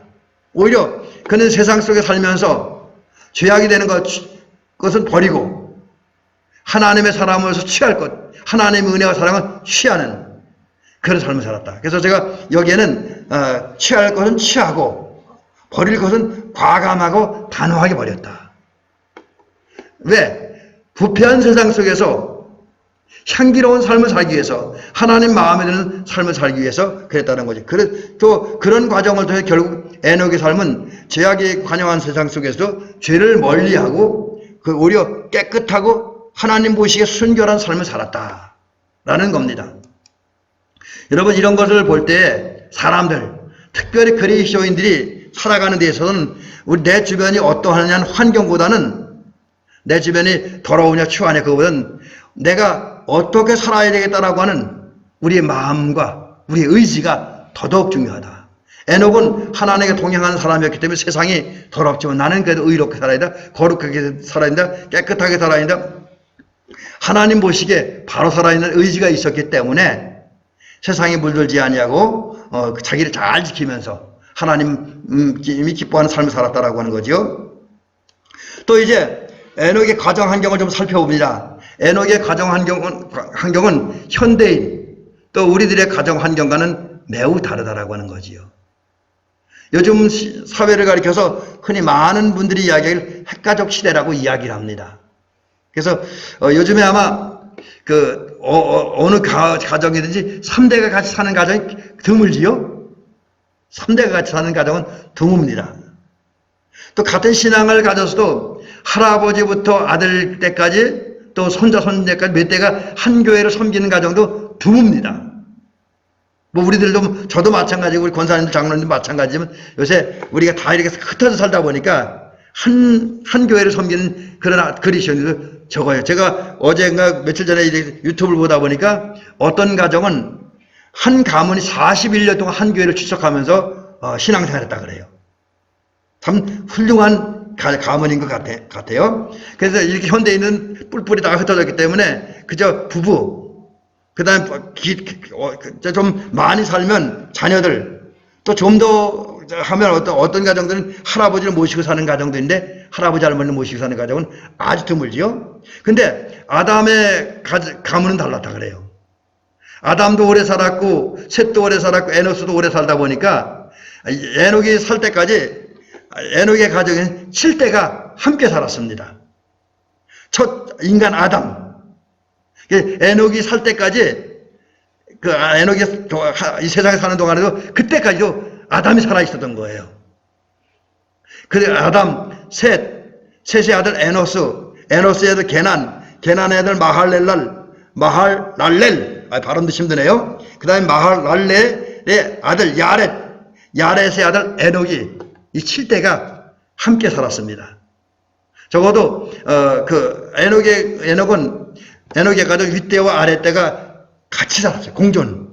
오히려 그는 세상 속에 살면서 죄악이 되는 것은 버리고 하나님의 사람으로서 취할 것, 하나님의 은혜와 사랑을 취하는 그런 삶을 살았다. 그래서 제가 여기에는 취할 것은 취하고 버릴 것은 과감하고 단호하게 버렸다. 왜? 부패한 세상 속에서 향기로운 삶을 살기 위해서, 하나님 마음에 드는 삶을 살기 위해서 그랬다는 거지. 또 그런 과정을 통해 결국 에녹의 삶은 죄악이 관영한 세상 속에서 죄를 멀리하고 오히려 깨끗하고 하나님 보시기에 순결한 삶을 살았다라는 겁니다. 여러분, 이런 것을 볼 때 사람들, 특별히 그리스도인들이 살아가는 데 있어서는 내 주변이 어떠하냐는 환경보다는, 내 주변이 더러우냐 추하냐 그거보다는 내가 어떻게 살아야 되겠다라고 하는 우리의 마음과 우리의 의지가 더더욱 중요하다. 에녹은 하나님께 동행하는 사람이었기 때문에 세상이 더럽지만 나는 그래도 의롭게 살아야 된다, 거룩하게 살아야 된다, 깨끗하게 살아야 된다, 하나님 보시기에 바로 살아있는 의지가 있었기 때문에 세상에 물들지 아니하고 자기를 잘 지키면서 하나님이 기뻐하는 삶을 살았다라고 하는 거죠. 또 이제 에녹의 가정 환경을 좀 살펴봅니다. 에녹의 가정 환경은 현대인 또 우리들의 가정 환경과는 매우 다르다라고 하는 거지요. 요즘 사회를 가리켜서 흔히 많은 분들이 이야기를 핵가족 시대라고 이야기를 합니다. 그래서 요즘에 아마 어느 가정이든지 3대가 같이 사는 가정이 드물지요. 3대가 같이 사는 가정은 드뭅니다. 또 같은 신앙을 가져서도 할아버지부터 아들 때까지 또 손자 손녀까지 몇 대가 한 교회를 섬기는 가정도 드뭅니다. 뭐 우리들도, 저도 마찬가지고 우리 권사님들 장로님도 마찬가지지만 요새 우리가 다 이렇게 흩어져 살다 보니까 한 교회를 섬기는 그런 그리스도인들도 적어요. 제가 어제인가 며칠 전에 유튜브를 보다 보니까 어떤 가정은 한 가문이 41년 동안 한 교회를 출석하면서 신앙생활했다 그래요. 참 훌륭한 가문인 것 같아요. 그래서 이렇게 현대인은 뿔뿔이 다 흩어졌기 때문에 그저 부부, 그 다음에 좀 많이 살면 자녀들, 또 좀 더 하면 어떤 가정들은 할아버지를 모시고 사는 가정도 있는데 할아버지 할머니를 모시고 사는 가정은 아주 드물지요. 근데 아담의 가문은 달랐다 그래요. 아담도 오래 살았고 셋도 오래 살았고 에녹도 오래 살다 보니까 에녹이 살 때까지 에녹의 가정은 7대가 함께 살았습니다. 첫 인간 아담. 에녹이 살 때까지 에녹이 이 세상에 사는 동안에도 그때까지도 아담이 살아있었던 거예요. 그래 아담, 셋의 아들 에노스의 아들 게난의 아들 마할랄렐, 발음도 힘드네요. 그 다음에 마할랄렐의 아들 야렛의 아들 에녹이 이 7대가 함께 살았습니다. 적어도 에녹의 가족 윗대와 아랫대가 같이 살았어요. 공존.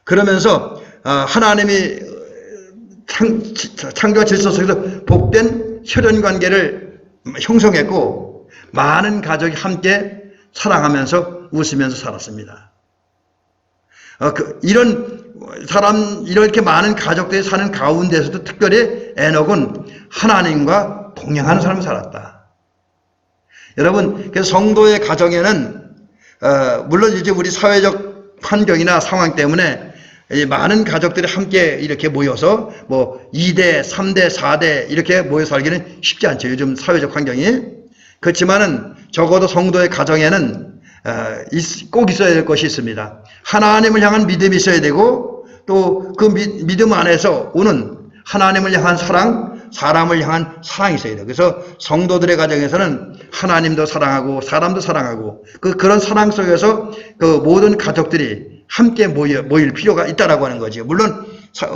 그러면서 하나님이 창조와 질서 속에서 복된 혈연관계를 형성했고 많은 가족이 함께 사랑하면서 웃으면서 살았습니다. 이렇게 많은 가족들이 사는 가운데서도 특별히 에녹은 하나님과 동행하는 삶을 살았다. 여러분, 그래서 성도의 가정에는 물론 이제 우리 사회적 환경이나 상황 때문에 많은 가족들이 함께 이렇게 모여서 뭐 2대, 3대, 4대 이렇게 모여 살기는 쉽지 않죠. 요즘 사회적 환경이. 그렇지만은 적어도 성도의 가정에는 꼭 있어야 될 것이 있습니다. 하나님을 향한 믿음이 있어야 되고 또 그 믿음 안에서 오는 하나님을 향한 사랑, 사람을 향한 사랑이 있어야 돼요. 그래서 성도들의 가정에서는 하나님도 사랑하고 사람도 사랑하고 그런 사랑 속에서 그 모든 가족들이 함께 모일 필요가 있다라고 하는 거죠. 물론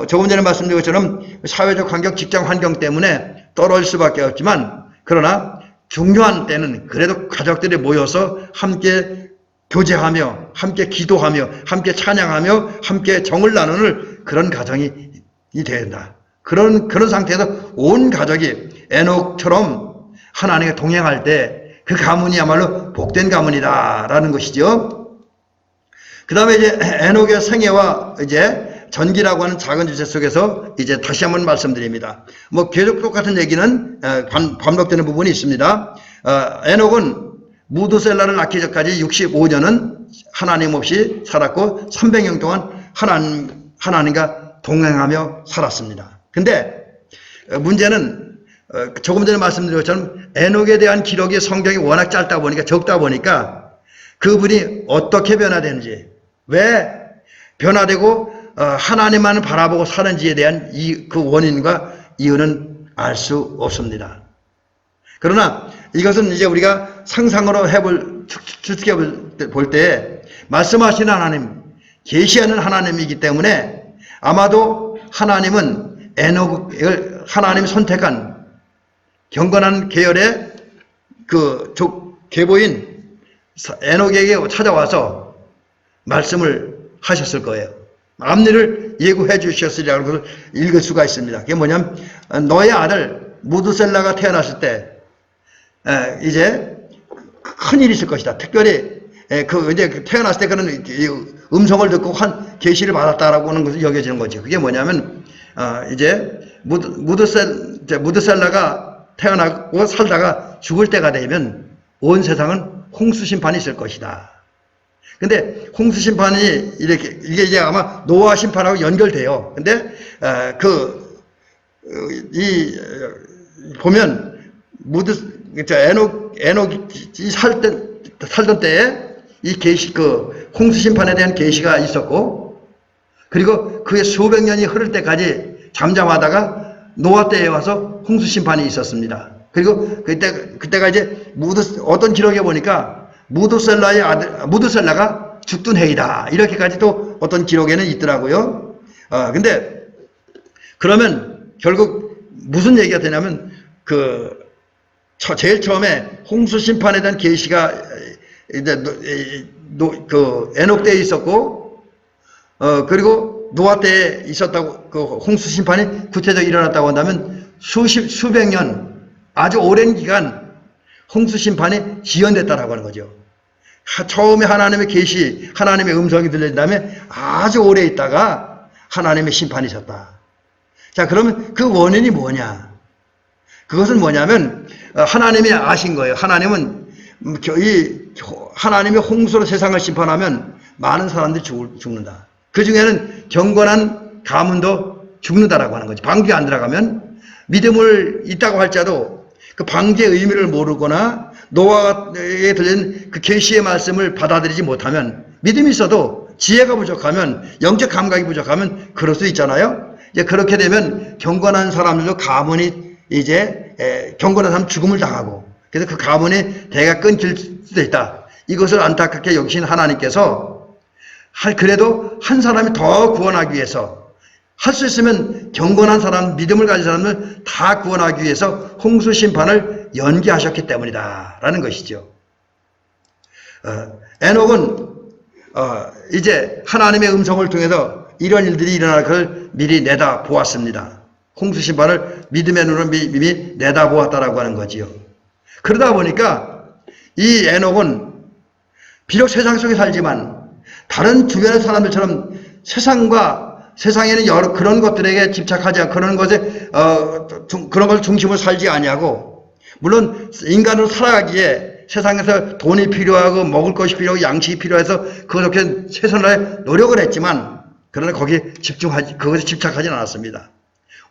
조금 전에 말씀드린 것처럼 사회적 환경, 직장 환경 때문에 떨어질 수밖에 없지만 그러나 중요한 때는 그래도 가족들이 모여서 함께 교제하며 함께 기도하며 함께 찬양하며 함께 정을 나누는 그런 가정이 된다. 그런 상태에서 온 가족이 에녹처럼 하나님과 동행할 때 그 가문이야말로 복된 가문이다라는 것이죠. 그 다음에 이제 에녹의 생애와 이제 전기라고 하는 작은 주제 속에서 이제 다시 한번 말씀드립니다. 뭐 계속 똑같은 얘기는 반복되는 부분이 있습니다. 에녹은 무드셀라를 낳기 전까지 65년은 하나님 없이 살았고 300년 동안 하나님과 동행하며 살았습니다. 근데 문제는 조금 전에 말씀드린 것처럼 에녹에 대한 기록이 성경이 워낙 짧다 보니까 적다 보니까 그분이 어떻게 변화되는지 왜 변화되고 하나님만을 바라보고 사는지에 대한 그 원인과 이유는 알 수 없습니다. 그러나 이것은 이제 우리가 상상으로 추측해 볼 때 말씀하시는 하나님, 계시하는 하나님이기 때문에 아마도 하나님은 에녹을 하나님이 선택한 경건한 계열의 그 계보인 에녹에게 찾아와서 말씀을 하셨을 거예요. 앞일을 예고해 주셨으리라고 읽을 수가 있습니다. 그게 뭐냐면 너의 아들 무드셀라가 태어났을 때 이제 큰 일이 있을 것이다. 특별히 이제 태어났을 때 그런 음성을 듣고 한 계시를 받았다라고 하는 것을 여겨지는 거죠. 그게 뭐냐면 이제 무드셀라가 태어나고 살다가 죽을 때가 되면 온 세상은 홍수 심판이 있을 것이다. 근데 홍수 심판이 이게 이제 아마 노아 심판하고 연결돼요. 근데 보면 에녹이 살던 때에 이 계시 홍수 심판에 대한 계시가 있었고 그리고 그의 수백 년이 흐를 때까지 잠잠하다가 노아 때에 와서 홍수 심판이 있었습니다. 그리고 그때가 이제 어떤 기록에 보니까 무드셀라가 죽던 해이다. 이렇게까지 또 어떤 기록에는 있더라고요. 근데 그러면 결국 무슨 얘기가 되냐면 제일 처음에 홍수 심판에 대한 계시가 이제 에녹 때에 있었고 그리고 노아 때에 있었다고 그 홍수 심판이 구체적으로 일어났다고 한다면 수백 년 아주 오랜 기간 홍수 심판이 지연됐다라고 하는 거죠. 처음에 하나님의 계시, 하나님의 음성이 들린 다음에 아주 오래 있다가 하나님의 심판이 있었다. 자, 그러면 그 원인이 뭐냐? 그것은 뭐냐면 하나님이 아신 거예요. 하나님은 하나님의 홍수로 세상을 심판하면 많은 사람들이 죽는다. 그 중에는 경건한 가문도 죽는다라고 하는 거지. 방주에 안 들어가면 믿음을 있다고 할지라도 그 방주의 의미를 모르거나 노아에 들린 그 계시의 말씀을 받아들이지 못하면 믿음이 있어도 지혜가 부족하면 영적 감각이 부족하면 그럴 수 있잖아요. 이제 그렇게 되면 경건한 사람들도 가문이 이제 경건한 사람 죽음을 당하고 그래서 그 가문이 대가 끊길 수도 있다. 이것을 안타깝게 여기신 하나님께서 그래도 한 사람이 더 구원하기 위해서 할 수 있으면 경건한 사람, 믿음을 가진 사람을 다 구원하기 위해서 홍수 심판을 연기하셨기 때문이다 라는 것이죠. 에녹은 이제 하나님의 음성을 통해서 이런 일들이 일어날 것을 미리 내다 보았습니다. 홍수 심판을 믿음의 눈으로 이미 내다 보았다라고 하는 거지요. 그러다 보니까 이 에녹은 비록 세상 속에 살지만 다른 주변의 사람들처럼 세상에는 여러 그런 것들에게 집착하지 않고 그런 것에 그런 걸 중심으로 살지 아니하고 물론 인간으로 살아가기에 세상에서 돈이 필요하고 먹을 것이 필요하고 양식이 필요해서 그것을 최선을 노력을 했지만 그러나 거기에 그것에 집착하지는 않았습니다.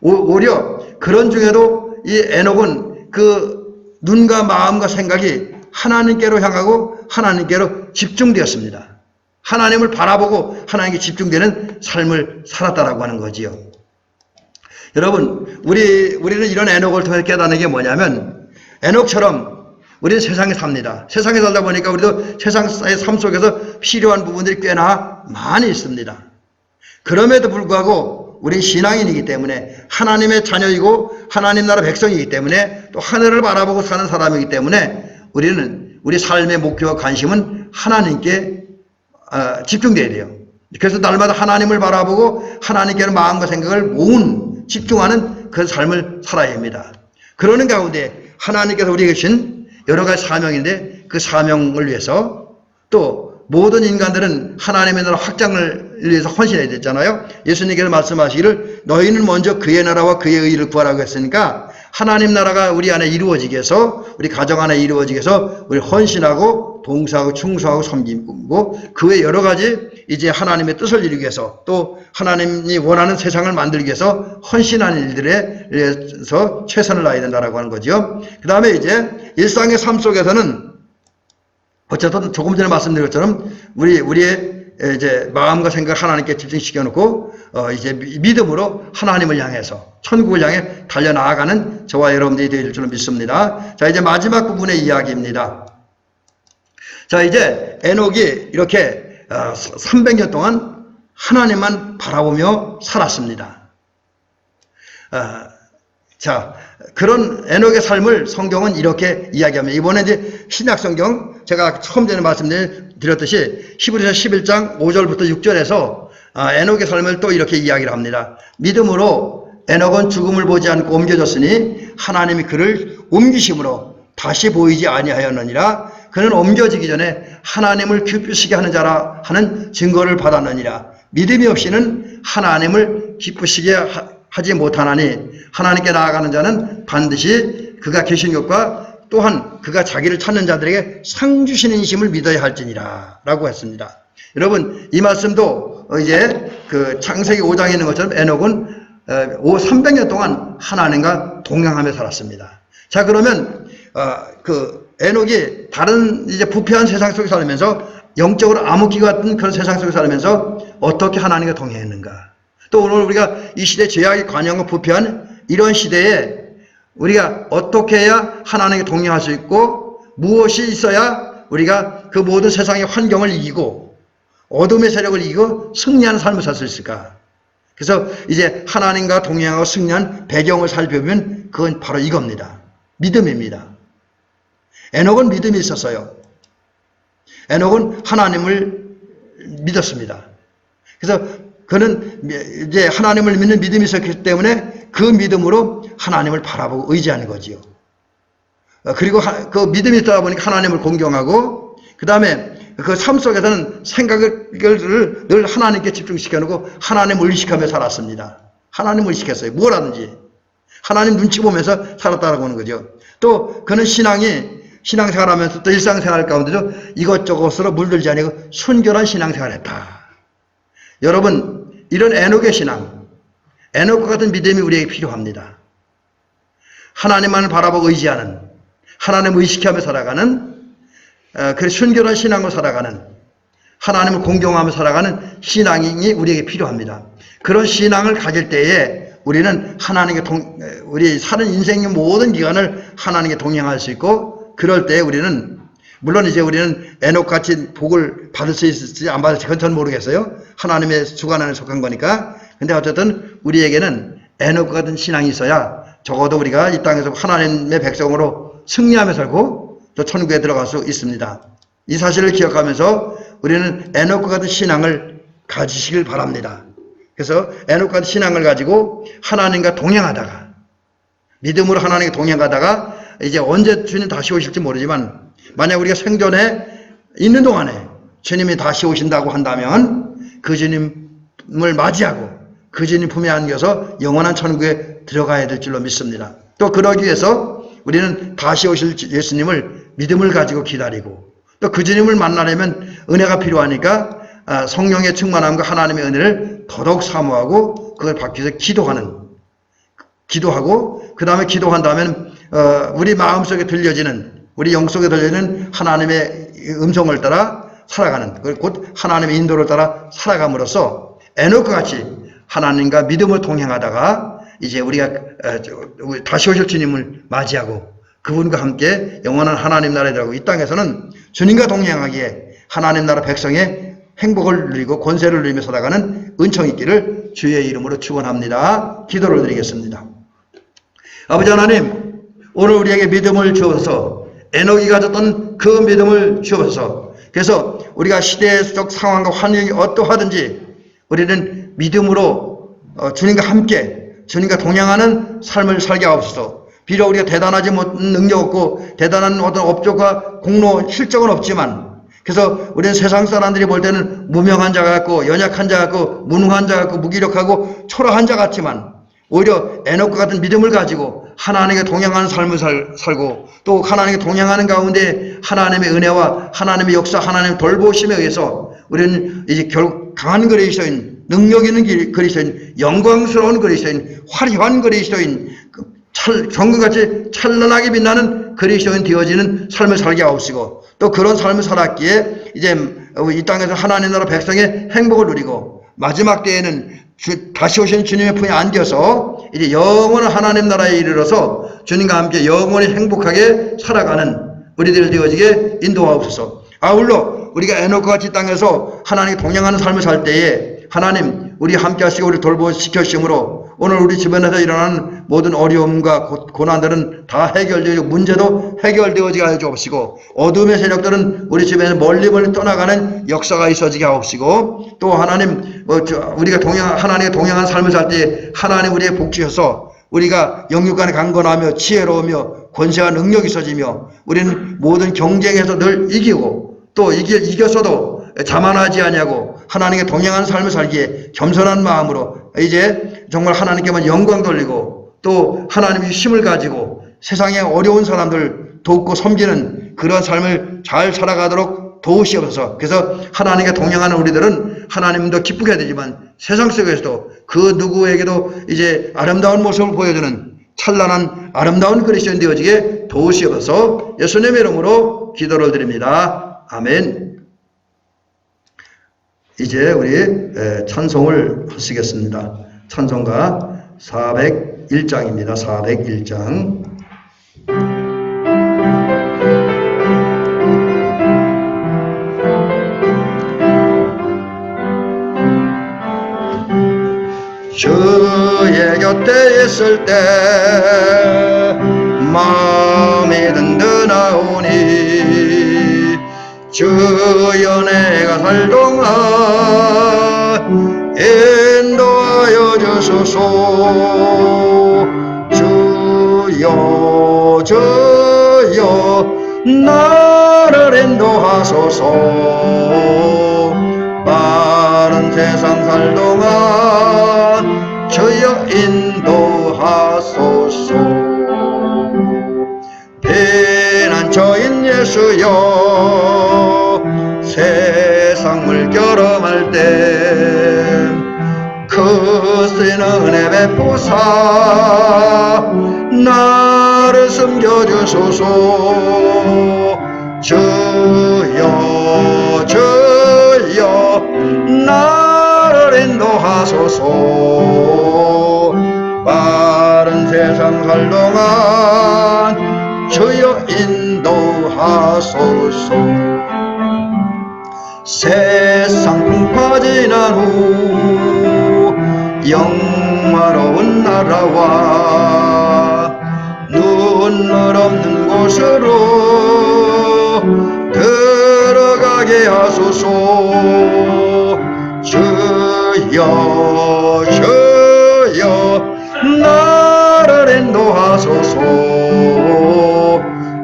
오히려 그런 중에도 이 에녹은 그 눈과 마음과 생각이 하나님께로 향하고 하나님께로 집중되었습니다. 하나님을 바라보고 하나님께 집중되는 삶을 살았다라고 하는 거지요. 여러분, 우리는 이런 에녹을 통해 깨닫는 게 뭐냐면, 에녹처럼 우리는 세상에 삽니다. 세상에 살다 보니까 우리도 세상의 삶 속에서 필요한 부분들이 꽤나 많이 있습니다. 그럼에도 불구하고 우리 신앙인이기 때문에, 하나님의 자녀이고 하나님 나라 백성이기 때문에, 또 하늘을 바라보고 사는 사람이기 때문에 우리는 우리 삶의 목표와 관심은 하나님께 집중돼야 돼요. 그래서 날마다 하나님을 바라보고 하나님께는 마음과 생각을 모은 집중하는 그 삶을 살아야 합니다. 그러는 가운데 하나님께서 우리에게 주신 여러 가지 사명인데, 그 사명을 위해서 또 모든 인간들은 하나님의 나라 확장을 위해서 헌신해야 됐잖아요. 예수님께서 말씀하시기를 너희는 먼저 그의 나라와 그의 의를 구하라고 했으니까, 하나님 나라가 우리 안에 이루어지게 해서, 우리 가정 안에 이루어지게 해서 우리 헌신하고 봉사하고 충성하고 섬기고, 그 외 여러 가지 이제 하나님의 뜻을 이루기 위해서, 또 하나님이 원하는 세상을 만들기 위해서 헌신하는 일들에 의해서 최선을 다해야 된다라고 하는 거죠. 그 다음에 이제 일상의 삶 속에서는 어쨌든 조금 전에 말씀드린 것처럼 우리의 이제 마음과 생각을 하나님께 집중시켜 놓고 이제 믿음으로 하나님을 향해서 천국을 향해 달려나아가는 저와 여러분들이 되실 줄 믿습니다. 자, 이제 마지막 부분의 이야기입니다. 자, 이제 에녹이 이렇게 300년 동안 하나님만 바라보며 살았습니다. 자, 그런 에녹의 삶을 성경은 이렇게 이야기합니다. 이번에 이제 신약 성경, 제가 처음 전에 말씀드렸듯이 히브리서 11장 5절부터 6절에서 에녹의 삶을 또 이렇게 이야기를 합니다. 믿음으로 에녹은 죽음을 보지 않고 옮겨졌으니 하나님이 그를 옮기심으로 다시 보이지 아니하였느니라. 그는 옮겨지기 전에 하나님을 기쁘시게 하는 자라 하는 증거를 받았느니라. 믿음이 없이는 하나님을 기쁘시게 하지 못하나니 하나님께 나아가는 자는 반드시 그가 계신 것과 또한 그가 자기를 찾는 자들에게 상 주시는 이심을 믿어야 할지니라 라고 했습니다. 여러분, 이 말씀도 이제 그 창세기 5장에 있는 것처럼 에녹은 300년 동안 하나님과 동행하며 살았습니다. 자, 그러면 그 에녹이 다른 이제 부패한 세상 속에 살면서, 영적으로 암흑기 같은 그런 세상 속에 살면서 어떻게 하나님과 동행했는가? 또 오늘 우리가 이 시대 죄악이 관영과 부패한 이런 시대에 우리가 어떻게 해야 하나님께 동행할 수 있고, 무엇이 있어야 우리가 그 모든 세상의 환경을 이기고 어둠의 세력을 이기고 승리하는 삶을 살 수 있을까? 그래서 이제 하나님과 동행하고 승리한 배경을 살펴보면 그건 바로 이겁니다. 믿음입니다. 에녹은 믿음이 있었어요. 에녹은 하나님을 믿었습니다. 그래서 그는 이제 하나님을 믿는 믿음이 있었기 때문에 그 믿음으로 하나님을 바라보고 의지하는 거지요. 그리고 그 믿음이 있다 보니까 하나님을 공경하고, 그 다음에 그 삶 속에서는 생각을 늘 하나님께 집중시켜놓고 하나님을 의식하며 살았습니다. 하나님을 의식했어요. 뭐라든지 하나님 눈치 보면서 살았다라고 하는 거죠. 또 그는 신앙생활하면서 또 일상생활 가운데도 이것저것으로 물들지 아니고 순결한 신앙생활을 했다. 여러분, 이런 에녹의 신앙, 에녹과 같은 믿음이 우리에게 필요합니다. 하나님만을 바라보고 의지하는, 하나님을 의식하며 살아가는, 그 순결한 신앙으로 살아가는, 하나님을 공경하며 살아가는 신앙이 우리에게 필요합니다. 그런 신앙을 가질 때에 우리는 우리 사는 인생의 모든 기간을 하나님께 동행할 수 있고, 그럴 때 우리는, 물론 이제 우리는 에녹같이 복을 받을 수 있을지 안 받을지 그건 전 모르겠어요. 하나님의 주관 안에 속한 거니까. 근데 어쨌든 우리에게는 에녹 같은 신앙이 있어야 적어도 우리가 이 땅에서 하나님의 백성으로 승리하며 살고 또 천국에 들어갈 수 있습니다. 이 사실을 기억하면서 우리는 에녹 같은 신앙을 가지시길 바랍니다. 그래서 에녹 같은 신앙을 가지고 하나님과 동행하다가, 믿음으로 하나님과 동행하다가 이제 언제 주님 다시 오실지 모르지만, 만약 우리가 생존에 있는 동안에 주님이 다시 오신다고 한다면 그 주님을 맞이하고 그 주님 품에 안겨서 영원한 천국에 들어가야 될 줄로 믿습니다. 또 그러기 위해서 우리는 다시 오실 예수님을 믿음을 가지고 기다리고, 또 그 주님을 만나려면 은혜가 필요하니까 성령의 충만함과 하나님의 은혜를 더더욱 사모하고 그걸 받기 위해서 기도하고, 그 다음에 기도한 다음에는 우리 마음속에 들려지는, 우리 영속에 들려지는 하나님의 음성을 따라 살아가는, 곧 하나님의 인도를 따라 살아감으로써 에녹과 같이 하나님과 믿음을 동행하다가 이제 우리가 다시 오실 주님을 맞이하고 그분과 함께 영원한 하나님 나라에 들어가고, 이 땅에서는 주님과 동행하기에 하나님 나라 백성의 행복을 누리고 권세를 누리며 살아가는 은총이 있기를 주의 이름으로 축원합니다. 기도를 드리겠습니다. 아버지 하나님, 오늘 우리에게 믿음을 주어서 에녹이 가졌던 그 믿음을 주어서, 그래서 우리가 시대적 상황과 환경이 어떠하든지 우리는 믿음으로 주님과 함께 주님과 동행하는 삶을 살게 하옵소서. 비록 우리가 대단하지 못한 능력 없고 대단한 어떤 업적과 공로 실적은 없지만, 그래서 우리는 세상 사람들이 볼 때는 무명한 자 같고 연약한 자 같고 무능한 자 같고 무기력하고 초라한 자 같지만, 오히려 에녹과 같은 믿음을 가지고 하나님께 동행하는 삶을 살고, 또 하나님께 동행하는 가운데 하나님의 은혜와 하나님의 역사, 하나님의 돌보심에 의해서 우리는 이제 결국 강한 그리스도인, 능력 있는 그리스도인, 영광스러운 그리스도인, 화려한 그리스도인, 정금같이 찬란하게 빛나는 그리스도인 되어지는 삶을 살게 하옵시고, 또 그런 삶을 살았기에 이제 이 땅에서 하나님 나라 백성의 행복을 누리고 마지막 때에는 다시 오신 주님의 품에 안겨서 이제 영원한 하나님 나라에 이르러서 주님과 함께 영원히 행복하게 살아가는 우리들 되어지게 인도하옵소서. 아울러 우리가 에녹과 같이 땅에서 하나님과 동행하는 삶을 살 때에 하나님 우리 함께 하시고 우리 돌보시켜주심으로 오늘 우리 주변에서 일어나는 모든 어려움과 고난들은 다 해결되고 문제도 해결되어지게 하여 주옵시고, 어둠의 세력들은 우리 주변에 멀리 떠나가는 역사가 있어지게 하옵시고, 또 하나님 우리가 하나님과 동행하는 삶을 살 때 하나님 우리의 복주셔서 우리가 영육간에 강건하며 지혜로우며 권세와 능력이 있어지며 우리는 모든 경쟁에서 늘 이기고, 또 이겼어도 자만하지 아니하고 하나님께 동행하는 삶을 살기에 겸손한 마음으로 이제 정말 하나님께만 영광 돌리고, 또 하나님의 힘을 가지고 세상의 어려운 사람들 돕고 섬기는 그런 삶을 잘 살아가도록 도우시옵소서. 그래서 하나님께 동행하는 우리들은 하나님도 기쁘게 되지만 세상 속에서도 그 누구에게도 이제 아름다운 모습을 보여주는 찬란한 아름다운 그리스도인 되어지게 도우시옵소서. 예수님의 이름으로 기도를 드립니다. 아멘. 이제 우리 찬송을 하시겠습니다. 찬송가 401장입니다. 401장. 주의 곁에 있을 때 마음이 든든하오니 주여 내가 살 동안 인도하여 주소서. 주여 주여 나를 인도하소서. 빠른 세상 살 동안 주여 인도하소서. 피난처인 예수여 세상 물결험할 때 크신 은혜 베푸사 나를 섬겨주소서. 주여 주여 나를 인도하소서. 빠른 세상 살 동안 주여 인도하소서. 세상 풍파 지난 후 영화로운 나라와 눈물 없는 곳으로 들어가게 하소서. 주여 주여 나를 인도하소서.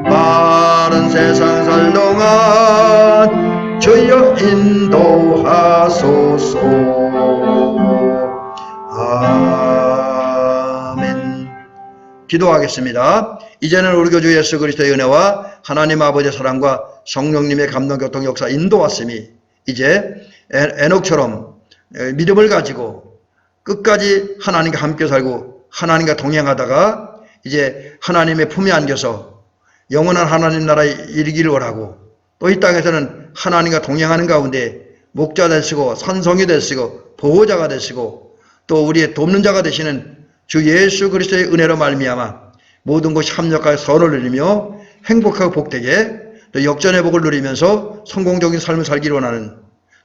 빠른 세상 살 동안 주여 인도하소서. 아멘. 기도하겠습니다. 이제는 우리 주 예수 그리스도의 은혜와 하나님 아버지의 사랑과 성령님의 감동 교통 역사 인도하심이 이제 에녹처럼 믿음을 가지고 끝까지 하나님과 함께 살고 하나님과 동행하다가 이제 하나님의 품에 안겨서 영원한 하나님 나라에 이르기를 원하고, 또 이 땅에서는 하나님과 동행하는 가운데 목자 되시고 산성이 되시고 보호자가 되시고 또 우리의 돕는 자가 되시는 주 예수 그리스도의 은혜로 말미암아 모든 것이 합력하여 선을 누리며 행복하고 복되게 또 역전의 복을 누리면서 성공적인 삶을 살기를 원하는,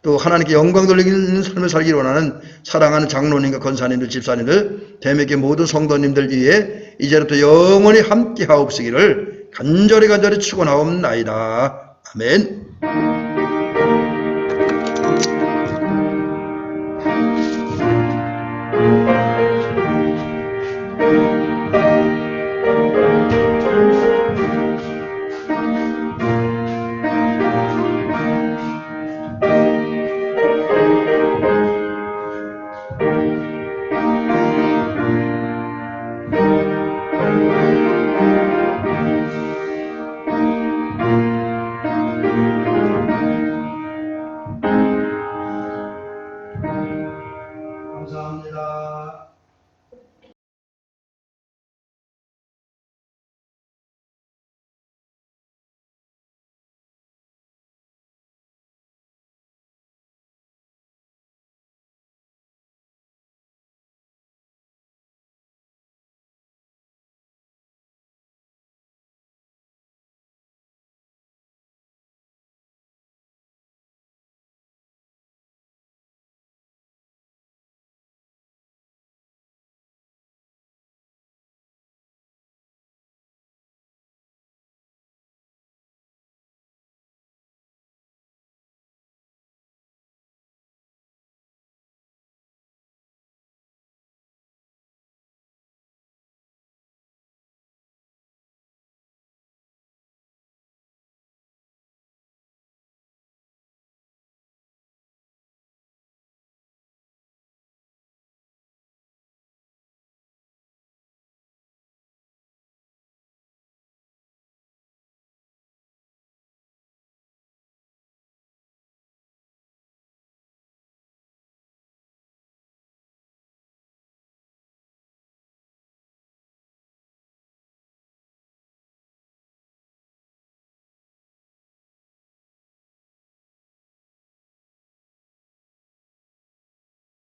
또 하나님께 영광 돌리는 삶을 살기를 원하는 사랑하는 장로님과 권사님들, 집사님들, 대매교 모든 성도님들 위해 이제부터 영원히 함께 하옵시기를 간절히 축원하옵나이다. 아멘.